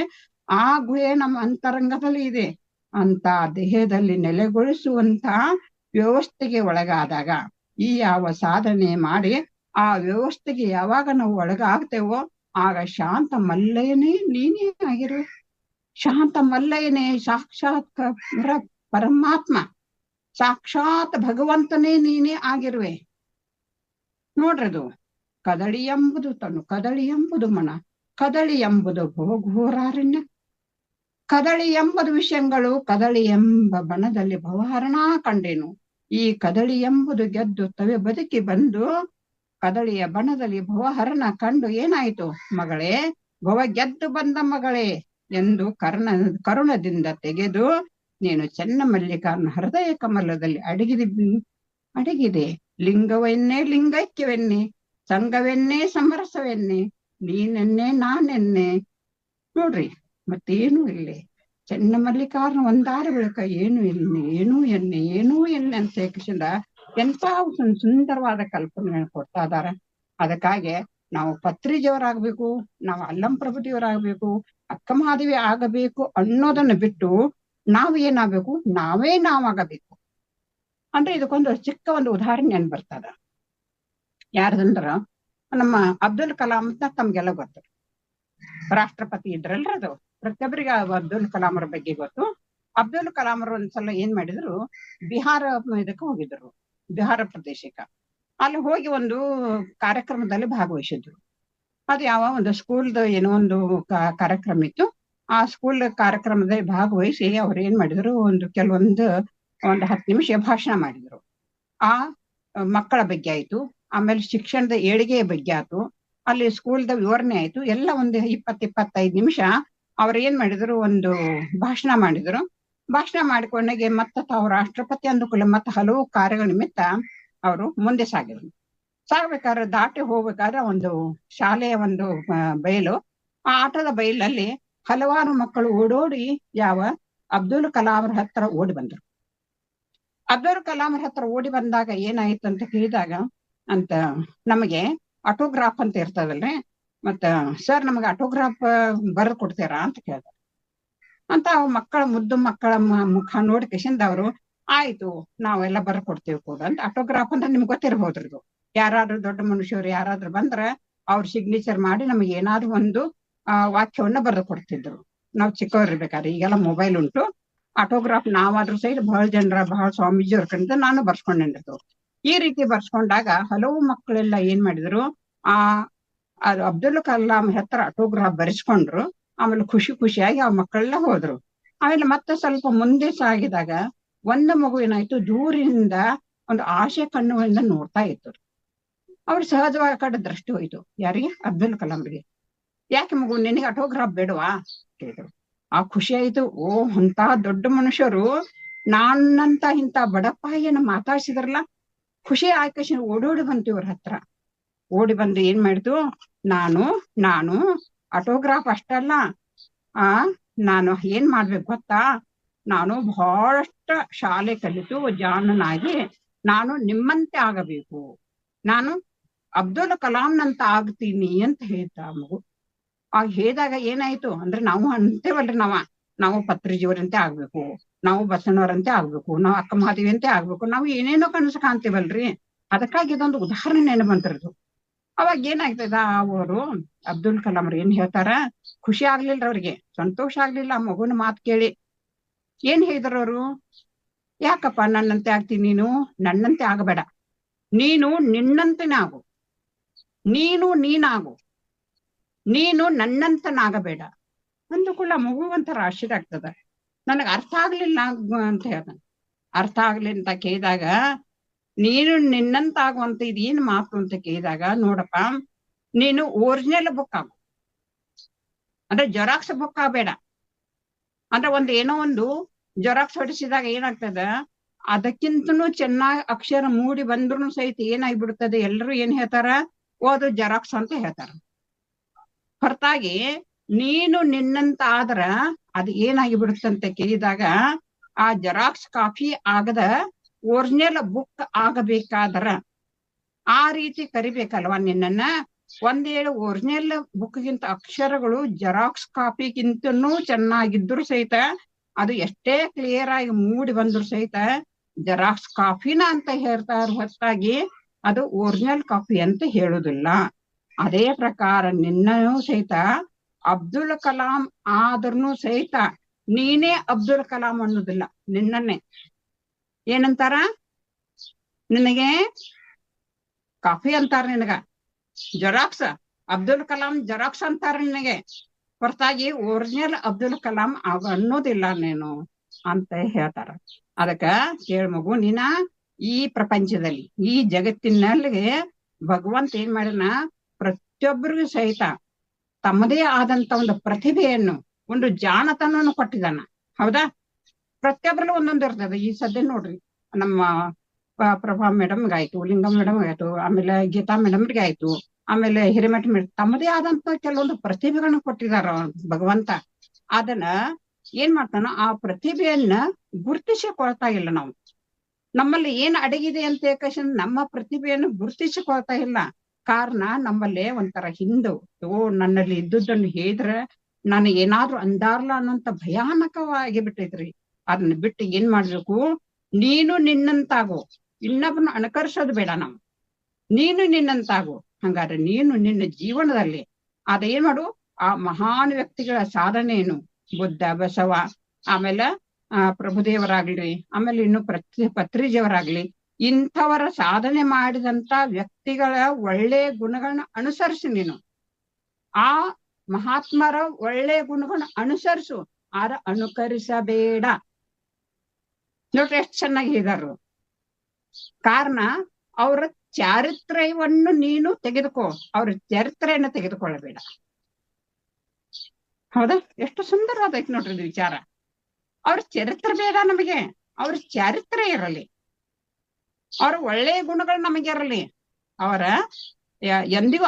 ಆ ಗುಹೆ ನಮ್ಮ ಅಂತರಂಗದಲ್ಲಿ ಇದೆ. ಅಂತ ದೇಹದಲ್ಲಿ ನೆಲೆಗೊಳಿಸುವಂತ ವ್ಯವಸ್ಥೆಗೆ ಒಳಗಾದಾಗ, ಈ ಯಾವ ಸಾಧನೆ ಮಾಡಿ ಆ ವ್ಯವಸ್ಥೆಗೆ ಯಾವಾಗ ನಾವು ಒಳಗಾಗ್ತೇವೋ ಆಗ ಶಾಂತ ಮಲ್ಲಯ್ಯನೇ ನೀನೇ ಆಗಿರು. ಶಾಂತ ಮಲ್ಲಯ್ಯನೇ ಸಾಕ್ಷಾತ್ ಪರಮಾತ್ಮ, ಸಾಕ್ಷಾತ್ ಭಗವಂತನೇ ನೀನೇ ಆಗಿರುವೆ. ನೋಡ್ರದು ಕದಳಿ ಎಂಬುದು ತನು, ಕದಳಿ ಎಂಬುದು ಮನ, ಕದಳಿ ಎಂಬುದು ಭವಘೋರಾರಣ್ಯ. ಕದಳಿ ಎಂಬುದು ವಿಷಯಗಳು, ಕದಳಿ ಎಂಬ ಬಣದಲ್ಲಿ ಭವಹರಣ ಕಂಡೇನು. ಈ ಕದಳಿ ಎಂಬುದು ಗೆದ್ದು ತವೆ ಬದುಕಿ ಬಂದು ಕದಳಿಯ ಬಣದಲ್ಲಿ ಭವಹರಣ ಕಂಡು ಏನಾಯ್ತು, ಮಗಳೇ ಭವ ಗೆದ್ದು ಬಂದ ಮಗಳೇ ಎಂದು ಕರುಣದಿಂದ ತೆಗೆದು ನೀನು ಚೆನ್ನಮಲ್ಲಿಕಾರ್ನ ಹೃದಯ ಕಮಲದಲ್ಲಿ ಅಡಗಿದೆ. ಲಿಂಗವೆನ್ನೆ ಲಿಂಗೈಕ್ಯವೆನ್ನೆ, ಸಂಘವೆನ್ನೆ ಸಮರಸವೆನ್ನೆ, ನೀನೆನ್ನೆ ನಾನೆನ್ನೆ. ನೋಡ್ರಿ ಮತ್ತೇನು ಇಲ್ಲಿ ಚೆನ್ನಮಲ್ಲಿಕಾರ್ನ ಒಂದಾರ ಬಳಿಕ ಏನು ಇಲ್ಲಿ ಏನೂ ಎನ್ನೆ ಅಂತ ಕೃಷ್ಣ ಎಂತ ಸುಂದರವಾದ ಕಲ್ಪನೆಗಳನ್ನ ಕೊಡ್ತಾ ಇದಾರ. ಅದಕ್ಕಾಗಿ ನಾವು ಪತ್ರಿಜಿಯವರಾಗ್ಬೇಕು, ನಾವು ಅಲ್ಲಂ ಪ್ರಭುತಿಯವರಾಗ್ಬೇಕು, ಅಕ್ಕ ಮಹಾದೇವಿ ಆಗಬೇಕು ಅನ್ನೋದನ್ನ ಬಿಟ್ಟು ನಾವು ಏನಾಗ್ಬೇಕು, ನಾವೇ ನಾವಾಗಬೇಕು. ಅಂದ್ರೆ ಇದಕ್ಕೊಂದು ಚಿಕ್ಕ ಒಂದು ಉದಾಹರಣೆ ಏನ್ ಬರ್ತದ. ಯಾರ್ದಂದ್ರ ನಮ್ಮ ಅಬ್ದುಲ್ ಕಲಾಂ ಅಂತ ತಮ್ಗೆಲ್ಲ ಗೊತ್ತು, ರಾಷ್ಟ್ರಪತಿ ಇದ್ರಲ್ರ. ಅದು ಪ್ರತಿಯೊಬ್ಬರಿಗೆ ಅಬ್ದುಲ್ ಕಲಾಂ ಅವ್ರ ಬಗ್ಗೆ ಗೊತ್ತು. ಅಬ್ದುಲ್ ಕಲಾಂ ಅವರು ಒಂದ್ಸಲ ಏನ್ ಮಾಡಿದ್ರು, ಬಿಹಾರ ಇದಕ್ಕೆ ಹೋಗಿದ್ರು, ಬಿಹಾರ ಪ್ರದೇಶಕ್ಕೆ. ಅಲ್ಲಿ ಹೋಗಿ ಒಂದು ಕಾರ್ಯಕ್ರಮದಲ್ಲಿ ಭಾಗವಹಿಸಿದ್ರು. ಅದು ಯಾವ ಒಂದು ಸ್ಕೂಲ್ದ ಏನೋ ಒಂದು ಕಾರ್ಯಕ್ರಮ ಇತ್ತು. ಆ ಸ್ಕೂಲ್ ಕಾರ್ಯಕ್ರಮದಲ್ಲಿ ಭಾಗವಹಿಸಿ ಅವ್ರು ಏನ್ ಮಾಡಿದ್ರು, ಒಂದು 10 ನಿಮಿಷ ಭಾಷಣ ಮಾಡಿದ್ರು. ಆ ಮಕ್ಕಳ ಬಗ್ಗೆ ಆಯ್ತು, ಆಮೇಲೆ ಶಿಕ್ಷಣದ ಏಳಿಗೆಯ ಬಗ್ಗೆ ಆಯ್ತು, ಅಲ್ಲಿ ಸ್ಕೂಲ್ದ ವಿವರಣೆ ಆಯ್ತು, ಎಲ್ಲ ಒಂದು 20-25 ನಿಮಿಷ ಅವ್ರು ಏನ್ ಮಾಡಿದ್ರು, ಒಂದು ಭಾಷಣ ಮಾಡಿದ್ರು. ಭಾಷಣ ಮಾಡಿಕೊಂಡಾಗೆ ಮತ್ತೆ ತಾವು ರಾಷ್ಟ್ರಪತಿ ಅಂದುಕೊಳ್ಳೆ ಮತ್ತೆ ಹಲವು ಕಾರ್ಯಗಳ ನಿಮಿತ್ತ ಅವರು ಮುಂದೆ ಸಾಗಬೇಕಾದ್ರೆ ದಾಟಿ ಹೋಗ್ಬೇಕಾದ್ರೆ ಒಂದು ಶಾಲೆಯ ಒಂದು ಬಯಲು, ಆ ಆಟದ ಬಯಲಲ್ಲಿ ಹಲವಾರು ಮಕ್ಕಳು ಓಡೋಡಿ ಯಾವ ಅಬ್ದುಲ್ ಕಲಾಂ ಹತ್ರ ಓಡಿ ಬಂದ್ರು. ಅಬ್ದುಲ್ ಕಲಾಂ ಹತ್ರ ಓಡಿ ಬಂದಾಗ ಏನಾಯ್ತು ಅಂತ ಕೇಳಿದಾಗ, ಅಂತ ನಮಗೆ ಆಟೋಗ್ರಾಫ್ ಅಂತ ಇರ್ತದಲ್ರಿ, ಮತ್ತ ಸರ್ ನಮಗೆ ಆಟೋಗ್ರಾಫ್ ಬರೆದು ಕೊಡ್ತೀರಾ ಅಂತ ಕೇಳ್ತಾರೆ. ಅಂತ ಮಕ್ಕಳ ಮುದ್ದು ಮಕ್ಕಳ ಮುಖ ನೋಡಿ ಕಿಶಿಂದ ಅವರು, ಆಯ್ತು ನಾವೆಲ್ಲ ಬರೆದು ಕೊಡ್ತೀವಿ ಕೂಡ ಅಂತ. ಆಟೋಗ್ರಾಫ್ ಅಂದ್ರೆ ನಿಮ್ಗೆ ಗೊತ್ತಿರ್ಬೋದ್ರಿ, ಇದು ಯಾರಾದ್ರೂ ದೊಡ್ಡ ಮನುಷ್ಯರು ಯಾರಾದ್ರೂ ಬಂದ್ರೆ ಅವ್ರ ಸಿಗ್ನೇಚರ್ ಮಾಡಿ ನಮಗೆ ಏನಾದ್ರು ಒಂದು ವಾಕ್ಯವನ್ನ ಬರೆದು ಕೊಡ್ತಿದ್ರು ನಾವು ಚಿಕ್ಕವರಿರ್ಬೇಕಾದ್ರೆ. ಈಗೆಲ್ಲ ಮೊಬೈಲ್ ಉಂಟು, ಆಟೋಗ್ರಾಫ್ ನಾವಾದ್ರೂ ಸಹಿತ ಬಹಳ ಸ್ವಾಮೀಜಿ ಅವ್ರ ಕಡೆಯಿಂದ ನಾನು ಬರ್ಸ್ಕೊಂಡಿದ್ದು. ಈ ರೀತಿ ಬರ್ಸ್ಕೊಂಡಾಗ ಹಲವು ಮಕ್ಕಳೆಲ್ಲ ಏನ್ ಮಾಡಿದ್ರು, ಅದು ಅಬ್ದುಲ್ ಕಲಾಂ ಹತ್ರ ಆಟೋಗ್ರಾಫ್ ಬರೆಸ್ಕೊಂಡ್ರು. ಆಮೇಲೆ ಖುಷಿಯಾಗಿ ಆ ಮಕ್ಕಳೆಲ್ಲ ಹೋದ್ರು. ಆಮೇಲೆ ಮತ್ತೆ ಸ್ವಲ್ಪ ಮುಂದೆ ಸಾಗಿದಾಗ ಒಂದು ಮಗು ಏನಾಯ್ತು, ದೂರಿಂದ ಒಂದು ಆಶೆ ಕಣ್ಣುಗಳಿಂದ ನೋಡ್ತಾ ಇತ್ತು. ಅವ್ರು ಸಹಜವಾಗಿ ಕಡೆ ದೃಷ್ಟಿ ಹೋಯ್ತು. ಯಾರಿಗೆ? ಅಬ್ದುಲ್ ಕಲಾಂರಿಗೆ. ಯಾಕೆ ಮಗು, ನಿನಗೆ ಆಟೋಗ್ರಾಫ್ ಬೇಡವಾ ಕೇಳಿದ್ರು. ಆ ಖುಷಿ ಆಯ್ತು. ಓ, ಅಂತ ದೊಡ್ಡ ಮನುಷ್ಯರು ನಾನಂತ ಇಂತ ಬಡಪಾಯಿಯನ್ನು ಮಾತಾಡ್ಸಿದ್ರಲ್ಲ, ಖುಷಿ ಆಕಾಶ ಓಡೋಡಿ ಬಂತು ಇವ್ರ ಹತ್ರ. ಓಡಿ ಬಂದು ಏನ್ ಮಾಡಿದ್ರು, ನಾನು ಆಟೋಗ್ರಾಫ್ ಅಷ್ಟಲ್ಲ, ನಾನು ಏನ್ ಮಾಡ್ಬೇಕು ಗೊತ್ತಾ, ನಾನು ಬಹಳಷ್ಟ ಶಾಲೆ ಕಲಿತು ಜಾಣನಾಗಿ ನಾನು ನಿಮ್ಮಂತೆ ಆಗಬೇಕು, ನಾನು ಅಬ್ದುಲ್ ಕಲಾಂನಂತ ಆಗ್ತೀನಿ ಅಂತ ಹೇಳ್ತಾ ಮಗು. ಹೇಳಿದಾಗ ಏನಾಯ್ತು ಅಂದ್ರೆ, ನಾವು ಅಂತೇವಲ್ರಿ, ನಾವು ಪತ್ರಿಜಿಯವರಂತೆ ಆಗ್ಬೇಕು, ನಾವು ಬಸವಣ್ಣವರಂತೆ ಆಗ್ಬೇಕು, ನಾವು ಅಕ್ಕ ಮಹಾದೇವಿಯಂತೆ ಆಗ್ಬೇಕು, ನಾವು ಏನೇನೋ ಕನಸು ಕಾಣ್ತೀವಲ್ರಿ. ಅದಕ್ಕಾಗಿ ಇದೊಂದು ಉದಾಹರಣೆ ನೆನಪು ಬಂತಿರೋದು. ಅವಾಗ ಏನಾಗ್ತದ, ಅವರು ಅಬ್ದುಲ್ ಕಲಾಂ ಅವ್ರು ಏನ್ ಹೇಳ್ತಾರ, ಖುಷಿ ಆಗ್ಲಿಲ್ರ ಅವ್ರಿಗೆ, ಸಂತೋಷ ಆಗ್ಲಿಲ್ಲ ಆ ಮಗುನ ಮಾತು ಕೇಳಿ. ಏನ್ ಹೇಳಿದ್ರು ಅವರು, ಯಾಕಪ್ಪ ನನ್ನಂತೆ ಆಗ್ತೀನಿ, ನೀನು ನನ್ನಂತೆ ಆಗಬೇಡ, ನೀನು ನಿನ್ನಂತೆನೇ ಆಗು, ನೀನಾಗು, ನೀನು ನನ್ನಂತನಾಗಬೇಡ ಅಂದುಕೊಳ್ಳ. ಮಗು ಒಂಥರ ಆಶ್ಚರ್ಯ ಆಗ್ತದ. ನನಗೆ ಅರ್ಥ ಆಗ್ಲಿಲ್ಲ ಅಂತ ಹೇಳ್ದ. ಅರ್ಥ ಆಗ್ಲಿ ಅಂತ ಕೇಳಿದಾಗ, ನೀನು ನಿನ್ನಂತ ಆಗುವಂತ ಇದೇನ್ ಮಾತು ಅಂತ ಕೇಳಿದಾಗ, ನೋಡಪ್ಪ ನೀನು ಒರಿಜಿನಲ್ ಬುಕ್ ಆಗು, ಅಂದ್ರೆ ಜೆರಾಕ್ಸ್ ಬುಕ್ ಆಗಬೇಡ. ಅಂದ್ರೆ ಏನೋ ಒಂದು ಜೆರಾಕ್ಸ್ ಹೊಡಿಸಿದಾಗ ಏನಾಗ್ತದ, ಅದಕ್ಕಿಂತನೂ ಚೆನ್ನಾಗಿ ಅಕ್ಷರ ಮೂಡಿ ಬಂದ್ರು ಸಹಿತ ಏನಾಗ್ಬಿಡ್ತದೆ, ಎಲ್ರು ಏನ್ ಹೇಳ್ತಾರ, ಓದು ಜೆರಾಕ್ಸ್ ಅಂತ ಹೇಳ್ತಾರ. ಹೊರತಾಗಿ ನೀನು ನಿನ್ನಂತ ಆದ್ರ ಅದು ಏನಾಗಿ ಬಿಡುತ್ತಂತ ಕೇಳಿದಾಗ, ಆ ಜೆರಾಕ್ಸ್ ಕಾಪಿ ಆಗದ ಒರಿಜಿನಲ್ ಬುಕ್ ಆಗಬೇಕಾದ್ರ ಆ ರೀತಿ ಕರಿಬೇಕಲ್ವಾ ನಿನ್ನನ್ನ. ಒಂದೇಳು ಒರಿಜಿನಲ್ ಬುಕ್ಗಿಂತ ಅಕ್ಷರಗಳು ಜೆರಾಕ್ಸ್ ಕಾಪಿಗಿಂತನೂ ಚೆನ್ನಾಗಿದ್ರು ಸಹಿತ, ಅದು ಎಷ್ಟೇ ಕ್ಲಿಯರ್ ಆಗಿ ಮೂಡಿ ಬಂದ್ರು ಸಹಿತ ಜೆರಾಕ್ಸ್ ಕಾಪಿನ ಅಂತ ಹೇಳ್ತಾರ, ಹೊರತಾಗಿ ಅದು ಒರಿಜಿನಲ್ ಕಾಪಿ ಅಂತ ಹೇಳುದಿಲ್ಲ. ಅದೇ ಪ್ರಕಾರ ನಿನ್ನೂ ಸಹಿತ ಅಬ್ದುಲ್ ಕಲಾಂ ಆದ್ರೂ ಸಹಿತ ನೀನೇ ಅಬ್ದುಲ್ ಕಲಾಂ ಅನ್ನೋದಿಲ್ಲ, ನಿನ್ನನ್ನೇ ಏನಂತಾರ, ನಿನಗೆ ಕಾಫಿ ಅಂತಾರ, ನಿನಗ ಜೆರಾಕ್ಸ್ ಅಬ್ದುಲ್ ಕಲಾಂ ಜೆರಾಕ್ಸ್ ಅಂತಾರ ನಿನಗೆ, ಹೊರತಾಗಿ ಒರಿಜಿನಲ್ ಅಬ್ದುಲ್ ಕಲಾಂ ಅನ್ನೋದಿಲ್ಲ ನೀನು ಅಂತ ಹೇಳ್ತಾರ. ಅದಕ್ಕ ಕೇಳ ಮಗು, ನೀನ ಈ ಪ್ರಪಂಚದಲ್ಲಿ ಈ ಜಗತ್ತಿನಲ್ಲಿ ಭಗವಂತ ಏನ್ ಮಾಡಿನ, ಪ್ರತಿಯೊಬ್ಬರಿಗೂ ಸಹಿತ ತಮ್ಮದೇ ಆದಂತ ಒಂದು ಪ್ರತಿಭೆಯನ್ನು, ಒಂದು ಜಾಣತನವನ್ನು ಕೊಟ್ಟಿದ್ದಾನ. ಹೌದಾ? ಪ್ರತಿಯೊಬ್ಬರಲ್ಲೂ ಒಂದೊಂದು ಇರ್ತದೆ. ಈ ಸದ್ಯ ನೋಡ್ರಿ, ನಮ್ಮ ಪ್ರಭಾ ಮೇಡಮ್ಗೆ ಆಯ್ತು, ಲಿಂಗಂ ಮೇಡಮ್ ಆಯ್ತು, ಆಮೇಲೆ ಗೀತಾ ಮೇಡಮ್ಗೆ ಆಯ್ತು, ಆಮೇಲೆ ಹಿರೇಮಠ ಮೇಡಮ್, ತಮ್ಮದೇ ಆದಂತ ಕೆಲವೊಂದು ಪ್ರತಿಭೆಗಳನ್ನ ಕೊಟ್ಟಿದಾರ ಭಗವಂತ. ಅದನ್ನ ಏನ್ ಮಾಡ್ತಾನ, ಆ ಪ್ರತಿಭೆಯನ್ನ ಗುರುತಿಸಿಕೊಳ್ತಾ ಇಲ್ಲ ನಾವು. ನಮ್ಮಲ್ಲಿ ಏನ್ ಅಡಗಿದೆ ಅಂತ ಯಾಕಂದ್ರೆ ನಮ್ಮ ಪ್ರತಿಭೆಯನ್ನು ಗುರುತಿಸಿಕೊಳ್ತಾ ಇಲ್ಲ. ಕಾರಣ ನಮ್ಮಲ್ಲೇ ಒಂಥರ ಹಿಂದು, ನನ್ನಲ್ಲಿ ಇದ್ದುದನ್ನು ಹೇಳಿದ್ರೆ ನಾನು ಏನಾದ್ರೂ ಅಂದಾರ್ಲ ಅನ್ನೋಂತ ಭಯಾನಕವಾಗಿ ಬಿಟ್ಟೈತ್ರಿ. ಅದನ್ನ ಬಿಟ್ಟು ಏನ್ ಮಾಡ್ಬೇಕು, ನೀನು ನಿನ್ನಂತಾಗು, ಇನ್ನೊಬ್ಬನ ಅನುಕರಿಸೋದು ಬೇಡ ನಾವು, ನೀನು ನಿನ್ನಂತಾಗು. ಹಂಗಾದ್ರೆ ನೀನು ನಿನ್ನ ಜೀವನದಲ್ಲಿ ಅದೇನ್ ಮಾಡು, ಆ ಮಹಾನ್ ವ್ಯಕ್ತಿಗಳ ಸಾಧನೆ ಏನು, ಬುದ್ಧ, ಬಸವ, ಆಮೇಲೆ ಪ್ರಭುದೇವರಾಗ್ಲಿ, ಆಮೇಲೆ ಇನ್ನು ಪತ್ರಿಜಿಯವರಾಗ್ಲಿ, ಇಂಥವರ ಸಾಧನೆ ಮಾಡಿದಂತ ವ್ಯಕ್ತಿಗಳ ಒಳ್ಳೆ ಗುಣಗಳನ್ನ ಅನುಸರಿಸಿ ನೀನು. ಆ ಮಹಾತ್ಮರ ಒಳ್ಳೆ ಗುಣಗಳನ್ನ ಅನುಸರಿಸು, ಆರ ಅನುಕರಿಸಬೇಡ. ನೋಡ್ರಿ ಎಷ್ಟು ಚೆನ್ನಾಗಿ ಹೇಳಿದಾರು. ಕಾರಣ ಅವರ ಚಾರಿತ್ರ್ಯವನ್ನು ನೀನು ತೆಗೆದುಕೋ, ಅವ್ರ ಚರಿತ್ರೆಯನ್ನು ತೆಗೆದುಕೊಳ್ಳಬೇಡ. ಹೌದಾ? ಎಷ್ಟು ಸುಂದರವಾದೈತಿ ನೋಡ್ರಿ ಇದು ವಿಚಾರ. ಅವ್ರ ಚರಿತ್ರೆ ಬೇಡ ನಮಗೆ, ಅವ್ರ ಚಾರಿತ್ರ್ಯ ಇರಲಿ, ಅವ್ರ ಒಳ್ಳೆಯ ಗುಣಗಳು ನಮಗೆ ಇರಲಿ. ಅವರ ಎಂದಿಗೂ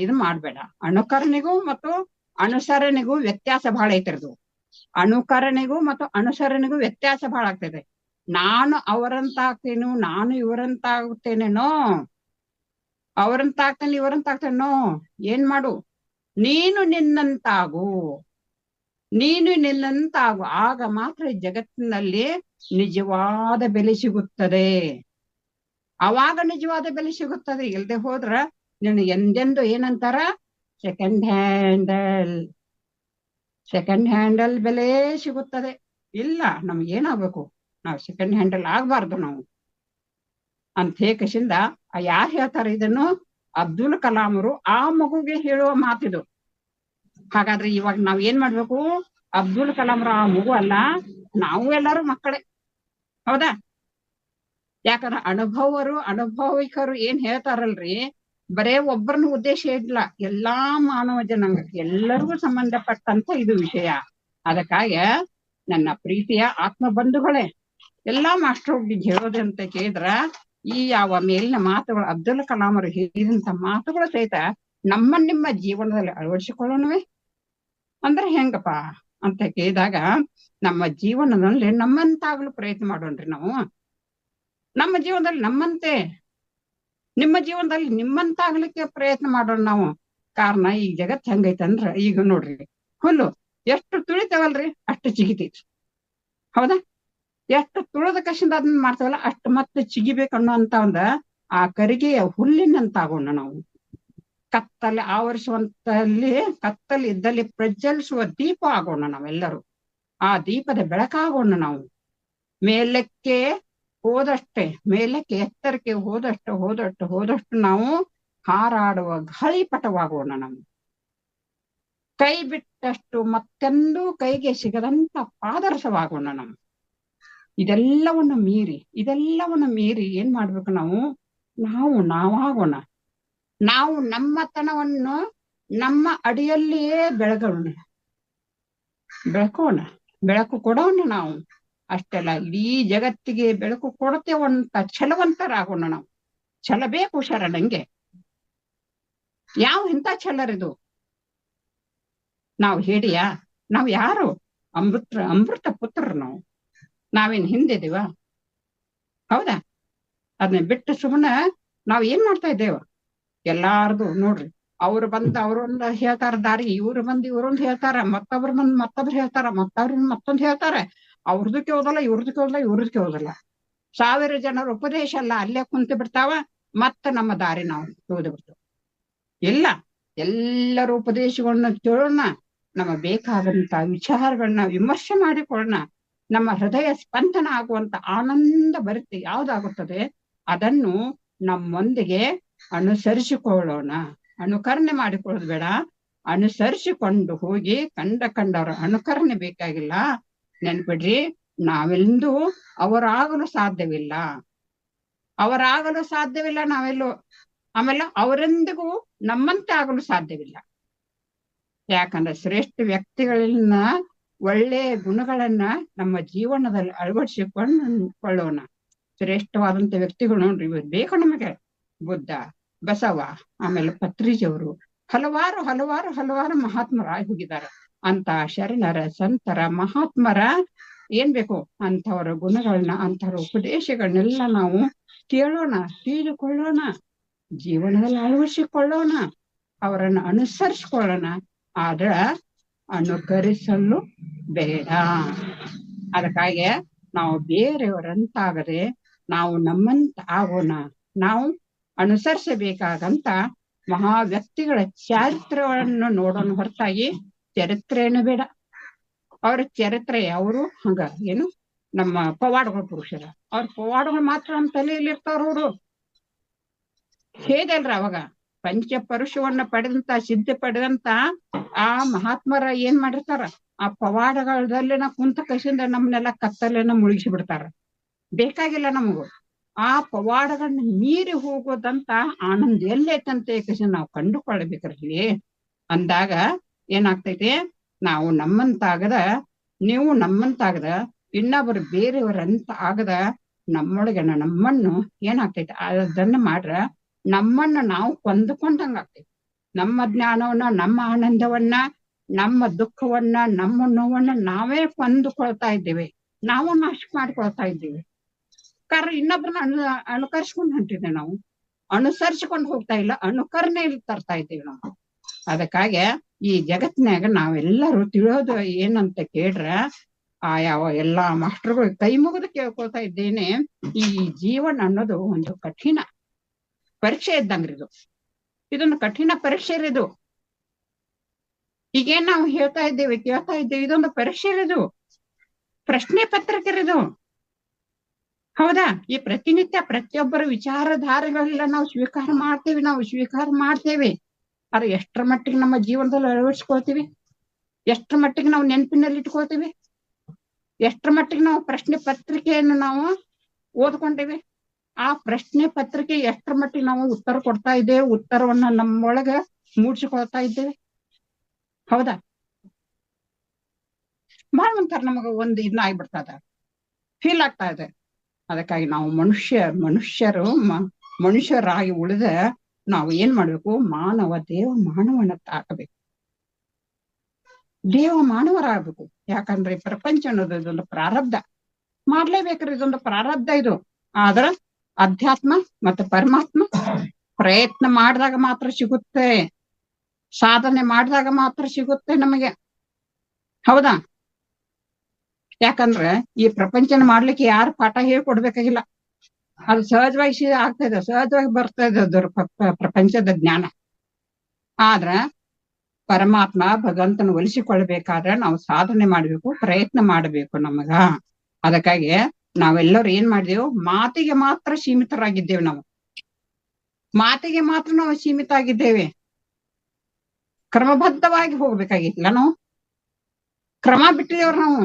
ಇದು ಮಾಡ್ಬೇಡ. ಅನುಕರಣೆಗೂ ಮತ್ತು ಅನುಸರಣೆಗೂ ವ್ಯತ್ಯಾಸ ಬಹಳ ಐತಿರದು. ಅನುಕರಣೆಗೂ ಮತ್ತು ಅನುಸರಣೆಗೂ ವ್ಯತ್ಯಾಸ ಬಹಳ ಆಗ್ತದೆ. ನಾನು ಅವರಂತ ಆಗ್ತೇನೋ, ನಾನು ಇವರಂತ ಆಗುತ್ತೇನೇನೋ, ಅವರಂತ ಆಗ್ತೇನೆ ಇವರಂತ ಆಗ್ತೇನೋ. ಏನ್ ಮಾಡು, ನೀನು ನಿನ್ನಂತಾಗು, ನೀನು ನಿನ್ನಂತಾಗು. ಆಗ ಮಾತ್ರ ಜಗತ್ತಿನಲ್ಲಿ ನಿಜವಾದ ಬೆಲೆ ಸಿಗುತ್ತದೆ. ಅವಾಗ ನಿಜವಾದ ಬೆಲೆ ಸಿಗುತ್ತದೆ. ಇಲ್ಲದೆ ಹೋದ್ರ ನೀನು ಎಂದೆಂದು ಏನಂತಾರ, ಸೆಕೆಂಡ್ ಹ್ಯಾಂಡಲ್ ಬೆಲೆ ಸಿಗುತ್ತದೆ. ಇಲ್ಲ, ನಮ್ಗೆ ಏನಾಗ್ಬೇಕು, ನಾವು ಸೆಕೆಂಡ್ ಹ್ಯಾಂಡಲ್ ಆಗ್ಬಾರ್ದು ನಾವು ಅಂತ ಹೇಕಸಿಂದ ಯಾರು ಹೇಳ್ತಾರೆ ಇದನ್ನು? ಅಬ್ದುಲ್ ಕಲಾಮರು ಆ ಮಗುಗೆ ಹೇಳುವ ಮಾತಿದು. ಹಾಗಾದ್ರೆ ಇವಾಗ ನಾವ್ ಏನ್ ಮಾಡ್ಬೇಕು? ಅಬ್ದುಲ್ ಕಲಾಮರು ಆ ಮಗು ಅಲ್ಲ, ನಾವು ಎಲ್ಲರೂ ಮಕ್ಕಳೇ. ಹೌದಾ? ಯಾಕಂದ್ರೆ ಅನುಭವಿಕರು ಏನ್ ಹೇಳ್ತಾರಲ್ರಿ, ಬರೇ ಒಬ್ಬರನ್ನ ಉದ್ದೇಶ ಇಲ್ಲ, ಎಲ್ಲಾ ಮಾನವ ಜನಾಂಗಕ್ಕೆ ಎಲ್ಲರಿಗೂ ಸಂಬಂಧಪಟ್ಟಂತ ಇದು ವಿಷಯ. ಅದಕ್ಕಾಗಿ ನನ್ನ ಪ್ರೀತಿಯ ಆತ್ಮ ಬಂಧುಗಳೇ, ಎಲ್ಲಾ ಮಾಸ್ಟರ್ ಹೇಳೋದಂತ ಕೇಳಿದ್ರ, ಈ ಯಾವ ಮೇಲಿನ ಮಾತುಗಳು ಅಬ್ದುಲ್ ಕಲಾಮರು ಹೇಳಿದಂತ ಮಾತುಗಳು ಸಹಿತ ನಿಮ್ಮ ಜೀವನದಲ್ಲಿ ಅಳವಡಿಸಿಕೊಳ್ಳೋಣವೇ ಅಂದ್ರೆ ಹೆಂಗಪ್ಪ ಅಂತ ಕೇಳಿದಾಗ, ನಮ್ಮ ಜೀವನದಲ್ಲಿ ನಮ್ಮಂತಾಗ್ಲು ಪ್ರಯತ್ನ ಮಾಡೋಣ್ರಿ ನಾವು. ನಮ್ಮ ಜೀವನದಲ್ಲಿ ನಮ್ಮಂತೆ, ನಿಮ್ಮ ಜೀವನದಲ್ಲಿ ನಿಮ್ಮಂತಾಗ್ಲಿಕ್ಕೆ ಪ್ರಯತ್ನ ಮಾಡೋಣ ನಾವು. ಕಾರಣ ಈಗ ಜಗತ್ ಹೆಂಗೈತಂದ್ರ, ಈಗ ನೋಡ್ರಿ, ಹುಲ್ಲು ಎಷ್ಟು ತುಳಿತೇವಲ್ರಿ ಅಷ್ಟು ಚಿಗಿತೈತಿ. ಹೌದಾ? ಎಷ್ಟು ತುಳಿದ ಕಷಿಂದ ಅದನ್ನ ಮಾಡ್ತೇವಲ್ಲ ಅಷ್ಟು ಮತ್ತೆ ಚಿಗಿಬೇಕನ್ನೋ ಅಂತ ಆ ಕರಿಗೆಯ ಹುಲ್ಲಿನಂತಾಗೋಣ ನಾವು. ಕತ್ತಲ್ಲಿ ಆವರಿಸುವಂತಲ್ಲಿ, ಕತ್ತಲ್ಲಿ ಇದ್ದಲ್ಲಿ ಪ್ರಜ್ವಲಿಸುವ ದೀಪ ಆಗೋಣ ನಾವೆಲ್ಲರೂ. ಆ ದೀಪದ ಬೆಳಕಾಗೋಣ ನಾವು. ಮೇಲಕ್ಕೆ ಹೋದಷ್ಟೇ, ಮೇಲಕ್ಕೆ ಎತ್ತರಕ್ಕೆ ಹೋದಷ್ಟು ನಾವು ಹಾರಾಡುವ ಗಾಳಿಪಟವಾಗೋಣ ನಾವು. ಕೈ ಬಿಟ್ಟಷ್ಟು ಮತ್ತೆಂದೂ ಕೈಗೆ ಸಿಗದಂತ ಪಾದರಸವಾಗೋಣ ನಾವು. ಇದೆಲ್ಲವನ್ನು ಮೀರಿ ಏನ್ ಮಾಡ್ಬೇಕು ನಾವು? ನಾವಾಗೋಣ. ನಾವು ನಮ್ಮತನವನ್ನು ನಮ್ಮ ಅಡಿಯಲ್ಲಿಯೇ ಬೆಳಕು ಕೊಡೋಣ ನಾವು. ಅಷ್ಟೆಲ್ಲ ಇಡೀ ಜಗತ್ತಿಗೆ ಬೆಳಕು ಕೊಡ್ತೇವಂತ ಛಲವಂತರಾಗೋಣ ನಾವು. ಛಲ ಬೇಕು ಶರಣಂಗೆ. ಇಂಥ ಛಲರಿದು? ನಾವು ಹೇಳಿಯಾ? ನಾವು ಯಾರು? ಅಮೃತ ಪುತ್ರರು ನಾವು. ನಾವೇನ್ ಹಿಂದಿದೀವ? ಹೌದಾ? ಅದನ್ನ ಬಿಟ್ಟು ಸುಮ್ಮನೆ ನಾವ್ ಏನ್ ಮಾಡ್ತಾ ಇದ್ದೇವ? ಎಲ್ಲಾರ್ದು ನೋಡ್ರಿ, ಅವ್ರು ಅವ್ರೊಂದು ಹೇಳ್ತಾರ ದಾರಿ, ಇವ್ರು ಇವ್ರೊಂದು ಹೇಳ್ತಾರ, ಮತ್ತೊಬ್ರು ಹೇಳ್ತಾರ, ಮತ್ತೊಂದು ಹೇಳ್ತಾರೆ. ಅವ್ರದಕ್ಕೆ ಹೋದಲ್ಲ, ಇವ್ರದಕ್ಕೆ ಹೋದಲ್ಲ. 1000 ಜನರ ಉಪದೇಶ ಅಲ್ಲ, ಅಲ್ಲೇ ಕುಂತು ಬಿಡ್ತಾವ. ಮತ್ತ ನಮ್ಮ ದಾರಿ ನಾವು ಹೋದು ಬಿಡ್ತೇವೆ. ಇಲ್ಲ, ಎಲ್ಲರ ಉಪದೇಶಗಳನ್ನ ಕೇಳೋಣ, ನಮಗೆ ಬೇಕಾದಂತ ವಿಚಾರಗಳನ್ನ ವಿಮರ್ಶೆ ಮಾಡಿಕೊಳ್ಳೋಣ. ನಮ್ಮ ಹೃದಯ ಸ್ಪಂದನ ಆಗುವಂತ ಆನಂದ ಬರುತ್ತೆ. ಯಾವ್ದಾಗುತ್ತದೆ ಅದನ್ನು ನಮ್ಮೊಂದಿಗೆ ಅನುಸರಿಸಿಕೊಳ್ಳೋಣ. ಅನುಕರಣೆ ಮಾಡಿಕೊಳ್ಳೋದು ಬೇಡ, ಅನುಸರಿಸಿಕೊಂಡು ಹೋಗಿ. ಕಂಡವರ ಅನುಕರಣೆ ಬೇಕಾಗಿಲ್ಲ. ನೆನ್ಪಿಡ್ರಿ, ನಾವೆಂದೂ ಅವರಾಗಲು ಸಾಧ್ಯವಿಲ್ಲ ನಾವೆಲ್ಲೂ. ಆಮೇಲೆ ಅವರೆಂದಿಗೂ ನಮ್ಮಂತೆ ಆಗಲು ಸಾಧ್ಯವಿಲ್ಲ. ಯಾಕಂದ್ರೆ ಶ್ರೇಷ್ಠ ವ್ಯಕ್ತಿಗಳನ್ನ, ಒಳ್ಳೆಯ ಗುಣಗಳನ್ನ ನಮ್ಮ ಜೀವನದಲ್ಲಿ ಅಳವಡಿಸಿಕೊಳ್ಳೋಣ. ಶ್ರೇಷ್ಠವಾದಂತ ವ್ಯಕ್ತಿಗಳು ನೋಡ್ರಿ, ಇವರು ಬೇಕು ನಮಗೆ. ಬುದ್ಧ, ಬಸವ, ಆಮೇಲೆ ಪತ್ರಿಜಿಯವರು, ಹಲವಾರು ಮಹಾತ್ಮರಾಗಿ ಹೋಗಿದ್ದಾರೆ. ಅಂತ ಶರಣರ, ಸಂತರ, ಮಹಾತ್ಮರ ಏನ್ ಬೇಕು ಅಂಥವರ ಗುಣಗಳನ್ನ, ಅಂಥವರ ಉಪದೇಶಗಳನ್ನೆಲ್ಲ ನಾವು ಕೇಳೋಣ, ತಿಳಿದುಕೊಳ್ಳೋಣ, ಜೀವನದಲ್ಲಿ ಅಳವಡಿಸಿಕೊಳ್ಳೋಣ, ಅವರನ್ನು ಅನುಸರಿಸಿಕೊಳ್ಳೋಣ. ಆದ್ರ ಅನುಕರಿಸಲು ಬೇಡ. ಅದಕ್ಕಾಗಿ ನಾವು ಬೇರೆಯವರಂತಾಗದೆ ನಾವು ನಮ್ಮಂತ ಆಗೋಣ. ನಾವು ಅನುಸರಿಸಬೇಕಾಗಂತ ಮಹಾ ವ್ಯಕ್ತಿಗಳ ಚಾರಿತ್ರ್ಯವನ್ನು ನೋಡೋಣ ಹೊರತಾಗಿ ಚರಿತ್ರೆಯನ್ನು ಬೇಡ. ಅವ್ರ ಚರಿತ್ರೆ ಅವರು ಹಂಗ ಏನು ನಮ್ಮ ಪವಾಡಗಳು ಪುರುಷರ ಅವ್ರ ಪವಾಡಗಳು ಮಾತ್ರ ನಮ್ಮ ತಲೆಯಲ್ಲಿ ಇರ್ತಾವ್ರ ಅವರು. ಹೇಗಲ್ರ ಅವಾಗ ಪಂಚಪರುಷವನ್ನ ಪಡೆದಂತ ಸಿದ್ಧಿ ಪಡೆದಂತ ಆ ಮಹಾತ್ಮರ ಏನ್ ಮಾಡಿರ್ತಾರ, ಆ ಪವಾಡಗಳಲ್ಲೆನ ಕುಂತ ಕಸಿಂದ ನಮ್ಮನ್ನೆಲ್ಲ ಕತ್ತಲೆನ ಮುಳುಗಿಸಿ ಬಿಡ್ತಾರ. ಬೇಕಾಗಿಲ್ಲ ನಮಗೂ ಆ ಪವಾಡಗಳನ್ನ ಮೀರಿ ಹೋಗೋದಂತ ಆನಂದ ಎಲ್ಲೈತಂತೆ ಕಸಿಂದ ನಾವು ಕಂಡುಕೊಳ್ಳಬೇಕ್ರಲ್ಲಿ. ಅಂದಾಗ ಏನಾಗ್ತೈತಿ, ನಾವು ನಮ್ಮಂತಾಗದ, ನೀವು ನಮ್ಮಂತಾಗದ, ಇನ್ನೊಬ್ಬರು ಬೇರೆಯವರಂತ ಆಗದ ನಮ್ಮೊಳಗೆ ನಮ್ಮನ್ನು ಏನಾಗ್ತೈತಿ ಅದನ್ನ ಮಾಡ್ರ ನಮ್ಮನ್ನ ನಾವು ಕೊಂದುಕೊಂಡಂಗ ಆಗ್ತೈತಿ. ನಮ್ಮ ಜ್ಞಾನವನ್ನ, ನಮ್ಮ ಆನಂದವನ್ನ, ನಮ್ಮ ದುಃಖವನ್ನ, ನಮ್ಮ ನೋವನ್ನ ನಾವೇ ಕೊಂದುಕೊಳ್ತಾ ಇದ್ದೇವೆ, ನಾವು ನಾಶ ಮಾಡ್ಕೊಳ್ತಾ ಇದ್ದೇವೆ. ಕಾರಣ ಇನ್ನೊಬ್ಬರನ್ನ ಅನುಕರಿಸ್ಕೊಂಡು ಹೊಂಟಿದ್ದೇವೆ, ನಾವು ಅನುಸರಿಸಿಕೊಂಡು ಹೋಗ್ತಾ ಇಲ್ಲ, ಅನುಕರಣೆ ತರ್ತಾ ಇದ್ದೇವೆ ನಾವು. ಅದಕ್ಕಾಗಿ ಈ ಜಗತ್ತಿನಾಗ ನಾವೆಲ್ಲರೂ ತಿಳಿಯೋದು ಏನಂತ ಕೇಳ್ರ, ಆ ಯಾವ ಎಲ್ಲಾ ಮಾಸ್ಟರ್ಗಳು ಕೈ ಮುಗಿದು ಕೇಳ್ಕೊಳ್ತಾ ಇದ್ದೇನೆ, ಈ ಜೀವನ ಅನ್ನೋದು ಒಂದು ಕಠಿಣ ಪರೀಕ್ಷೆ ಇದ್ದಂಗ್ರಿ. ಇದೊಂದು ಕಠಿಣ ಪರೀಕ್ಷೆ ಇದು. ಈಗೇನ್ ನಾವು ಹೇಳ್ತಾ ಇದ್ದೇವೆ, ಕೇಳ್ತಾ ಇದ್ದೇವೆ, ಇದೊಂದು ಪರೀಕ್ಷೆ ಇದು, ಪ್ರಶ್ನೆ ಪತ್ರಿಕೆ ಇದು. ಹೌದಾ? ಈ ಪ್ರತಿನಿತ್ಯ ಪ್ರತಿಯೊಬ್ಬರ ವಿಚಾರಧಾರೆಗಳೆಲ್ಲ ನಾವು ಸ್ವೀಕಾರ ಮಾಡ್ತೇವೆ. ಅದು ಎಷ್ಟರ ಮಟ್ಟಿಗೆ ನಮ್ಮ ಜೀವನದಲ್ಲಿ ಅಳವಡಿಸ್ಕೊಳ್ತೀವಿ, ಎಷ್ಟರ ಮಟ್ಟಿಗೆ ನಾವು ನೆನಪಿನಲ್ಲಿ ಇಟ್ಕೊಳ್ತೀವಿ, ಎಷ್ಟರ ಮಟ್ಟಿಗೆ ನಾವು ಪ್ರಶ್ನೆ ಪತ್ರಿಕೆಯನ್ನು ನಾವು ಓದ್ಕೊಂಡಿವಿ, ಆ ಪ್ರಶ್ನೆ ಪತ್ರಿಕೆ ಎಷ್ಟರ ಮಟ್ಟಿಗೆ ನಾವು ಉತ್ತರ ಕೊಡ್ತಾ ಇದ್ದೇವೆ, ಉತ್ತರವನ್ನ ನಮ್ಮೊಳಗ ಮೂಡಿಸಿಕೊಳ್ತಾ ಇದ್ದೇವೆ. ಹೌದಾ? ಬಾಳ ಒಂಥರ ನಮಗ ಒಂದು ಇದನ್ನ ಆಗ್ಬಿಡ್ತದ, ಫೀಲ್ ಆಗ್ತಾ ಇದೆ. ಅದಕ್ಕಾಗಿ ನಾವು ಮನುಷ್ಯರಾಗಿ ಉಳಿದ ನಾವು ಏನ್ ಮಾಡ್ಬೇಕು, ದೇವ ಮಾನವನತ್ತ ಹಾಕಬೇಕು, ದೇವ ಮಾನವರಾಗಬೇಕು. ಯಾಕಂದ್ರೆ ಪ್ರಪಂಚ ಅನ್ನೋದು ಇದೊಂದು ಪ್ರಾರಬ್ಧ, ಮಾಡ್ಲೇಬೇಕ್ರಿ, ಇದೊಂದು ಪ್ರಾರಬ್ಧ ಇದು. ಆದ್ರ ಅಧ್ಯಾತ್ಮ ಮತ್ತು ಪರಮಾತ್ಮ ಪ್ರಯತ್ನ ಮಾಡಿದಾಗ ಮಾತ್ರ ಸಿಗುತ್ತೆ, ಸಾಧನೆ ಮಾಡಿದಾಗ ಮಾತ್ರ ಸಿಗುತ್ತೆ ನಮಗೆ. ಹೌದಾ? ಯಾಕಂದ್ರೆ ಈ ಪ್ರಪಂಚನ ಮಾಡ್ಲಿಕ್ಕೆ ಯಾರು ಪಾಠ ಹೇಳ್ಕೊಡ್ಬೇಕಾಗಿಲ್ಲ, ಅದು ಸಹಜವಾಗಿ ಆಗ್ತಾ ಇದೆ, ಸಹಜವಾಗಿ ಬರ್ತಾ ಇದೆ ಅದ್ರ ಪ್ರಪಂಚದ ಜ್ಞಾನ. ಆದ್ರ ಪರಮಾತ್ಮ ಭಗವಂತನ ಒಲಿಸಿಕೊಳ್ಬೇಕಾದ್ರೆ ನಾವು ಸಾಧನೆ ಮಾಡ್ಬೇಕು, ಪ್ರಯತ್ನ ಮಾಡ್ಬೇಕು ನಮಗ. ಅದಕ್ಕಾಗಿ ನಾವೆಲ್ಲರೂ ಏನ್ ಮಾಡಿದೆವು, ಮಾತಿಗೆ ಮಾತ್ರ ಸೀಮಿತರಾಗಿದ್ದೇವೆ. ನಾವು ಮಾತಿಗೆ ಮಾತ್ರ ನಾವು ಸೀಮಿತ ಆಗಿದ್ದೇವೆ, ಕ್ರಮಬದ್ಧವಾಗಿ ಹೋಗ್ಬೇಕಾಗಿತ್ತಿಲ್ಲ. ನಾವು ಕ್ರಮ ಬಿಟ್ಟಿದೇವ್ರ, ನಾವು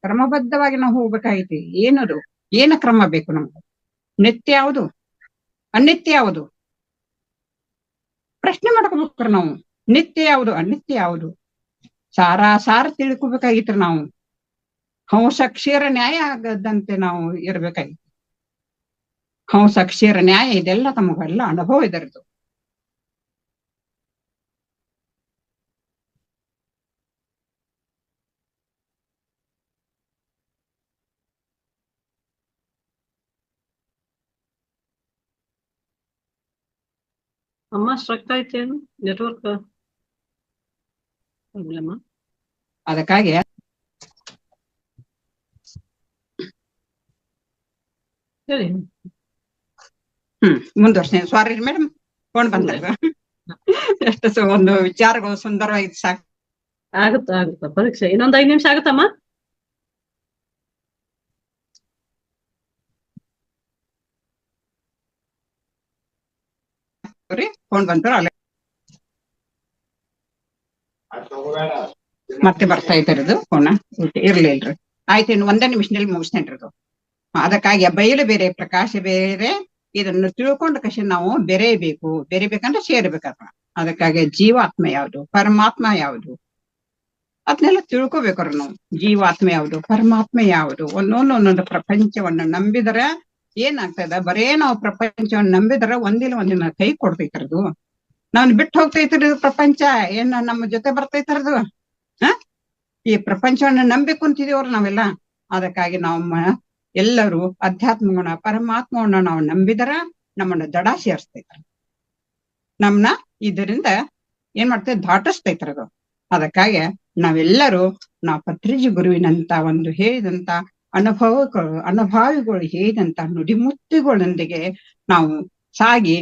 ಕ್ರಮಬದ್ಧವಾಗಿ ನಾವು ಹೋಗ್ಬೇಕಾಗಿತಿ. ಏನದು, ಏನ ಕ್ರಮ ಬೇಕು ನಮ್ಗೆ? ನಿತ್ಯ ಯಾವುದು, ಅನಿತ್ಯ ಯಾವುದು? ಪ್ರಶ್ನೆ ಮಾಡ್ಕೋಬೇಕ್ರ ನಾವು. ನಿತ್ಯ ಯಾವುದು, ಅನಿತ್ಯ ಯಾವುದು? ಸಾರ ತಿಳ್ಕೊಬೇಕಾಗಿತ್ರ ನಾವು. ಹಂಸ ಕ್ಷೀರ ನ್ಯಾಯ ಆಗದಂತೆ ನಾವು ಇರ್ಬೇಕಾಗಿತ್ತು. ಹಂಸ ಕ್ಷೀರ ನ್ಯಾಯ ಇದೆಲ್ಲ ತಮಗೆಲ್ಲ ಅನುಭವ ಇದರದು. ಅಮ್ಮ ಸ್ಟ್ರಕ್ ಆಯ್ತೇನು, ನೆಟ್ವರ್ಕ್ ಪ್ರಾಬ್ಲಮ್? ಅದಕ್ಕಾಗಿ ಹೇಳಿ. ಮುಂದುವರ್ಸ್ತೇನೆ. ಸಾರಿ ಮೇಡಮ್, ಫೋನ್ ಬಂದಾಗ ಎಷ್ಟು ಒಂದು ವಿಚಾರಗಳು ಸುಂದರವಾಗಿ ಸಾಕು. ಆಗುತ್ತಾ ಪರೀಕ್ಷೆ ಇನ್ನೊಂದ್ 5 ನಿಮಿಷ ಆಗುತ್ತಮ್ಮ. ಫೋನ್ ಬಂತು ಅಲ್ಲ, ಮತ್ತೆ ಬರ್ತಾ ಇದ್ದಾರದು ಫೋನ. ಇರ್ಲಿಲ್ರಿ, ಆಯ್ತು, ಇನ್ನು 1 ನಿಮಿಷದಲ್ಲಿ ಮುಗಿಸ್ತೇನ್ರಿ. ಅದಕ್ಕಾಗಿ ಬಯಲು ಬೇರೆ, ಪ್ರಕಾಶ ಬೇರೆ. ಇದನ್ನು ತಿಳ್ಕೊಂಡ ಕಷ ನಾವು ಬೆರೆಬೇಕಂದ್ರೆ ಸೇರ್ಬೇಕಪ್ಪ. ಅದಕ್ಕಾಗಿ ಜೀವಾತ್ಮ ಯಾವುದು, ಪರಮಾತ್ಮ ಯಾವುದು ಅದನ್ನೆಲ್ಲ ತಿಳ್ಕೊಬೇಕ್ರ ನಾವು. ಜೀವಾತ್ಮ ಯಾವುದು, ಪರಮಾತ್ಮ ಯಾವುದು, ಒಂದೊಂದು ಪ್ರಪಂಚವನ್ನ ನಂಬಿದರೆ ಏನಾಗ್ತದ, ಬರೇ ನಾವು ಪ್ರಪಂಚವನ್ನ ನಂಬಿದ್ರೆ ಒಂದಿಲ್ಲ ಒಂದಿನ ಕೈ ಕೊಡ್ತೈತರದು, ನಾವ್ ಬಿಟ್ಟು ಹೋಗ್ತೈತ್ರಿ ಪ್ರಪಂಚ, ಏನ್ ನಮ್ಮ ಜೊತೆ ಬರ್ತೈತರದು. ಈ ಪ್ರಪಂಚವನ್ನ ನಂಬಿ ಕುಂತಿದೀವ್ರ ನಾವೆಲ್ಲ. ಅದಕ್ಕಾಗಿ ನಾವು ಎಲ್ಲರೂ ಅಧ್ಯಾತ್ಮವನ್ನ, ಪರಮಾತ್ಮವನ್ನ ನಾವು ನಂಬಿದರ ನಮ್ಮನ್ನ ದಡ ಸೇರಿಸ್ತೈತ್ರ, ನಮ್ನ ಇದರಿಂದ ಏನ್ ಮಾಡ್ತೇವೆ, ದಾಟಿಸ್ತೈತ್ರದು. ಅದಕ್ಕಾಗಿ ನಾವು ಪತ್ರಿಜಿ ಗುರುವಿನಂತ ಒಂದು ಹೇಳಿದಂತ ಅನುಭಾವಿಗಳು ಹೇಳಿದಂತ ನುಡಿಮುತ್ತಿಗಳೊಂದಿಗೆ ನಾವು ಸಾಗಿ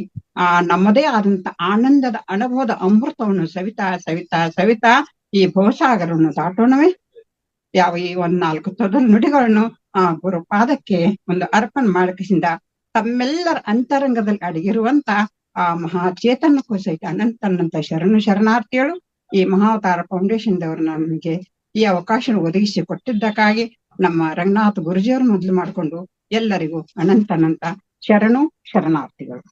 ನಮ್ಮದೇ ಆದಂತ ಆನಂದದ ಅನುಭವದ ಅಮೃತವನ್ನು ಸವಿತಾ ಈ ಭವಸಾಗರವನ್ನು ದಾಟೋಣವೇ. ಯಾವ ಈ ಒಂದ್ 4 ತೊದಲು ನುಡಿಗಳನ್ನು ಆ ಗುರುಪಾದಕ್ಕೆ ಒಂದು ಅರ್ಪಣೆ ಮಾಡಕಿಸಿಂದ ತಮ್ಮೆಲ್ಲರ ಅಂತರಂಗದಲ್ಲಿ ಅಡಗಿರುವಂತ ಆ ಮಹಾಚೇತನಕ್ಕೂ ಸಹಿತ ಅನಂತ ಶರಣು ಶರಣಾರ್ಥಿಗಳು. ಈ ಮಹಾವತಾರ ಫೌಂಡೇಶನ್ ದವರು ನಮಗೆ ಈ ಅವಕಾಶ ಒದಗಿಸಿ ಕೊಟ್ಟಿದ್ದಕ್ಕಾಗಿ ನಮ್ಮ ರಂಗನಾಥ್ ಗುರುಜಿಯವರು ಮೊದಲು ಮಾಡಿಕೊಂಡು ಎಲ್ಲರಿಗೂ ಅನಂತ ಶರಣು ಶರಣಾರ್ಥಿಗಳು.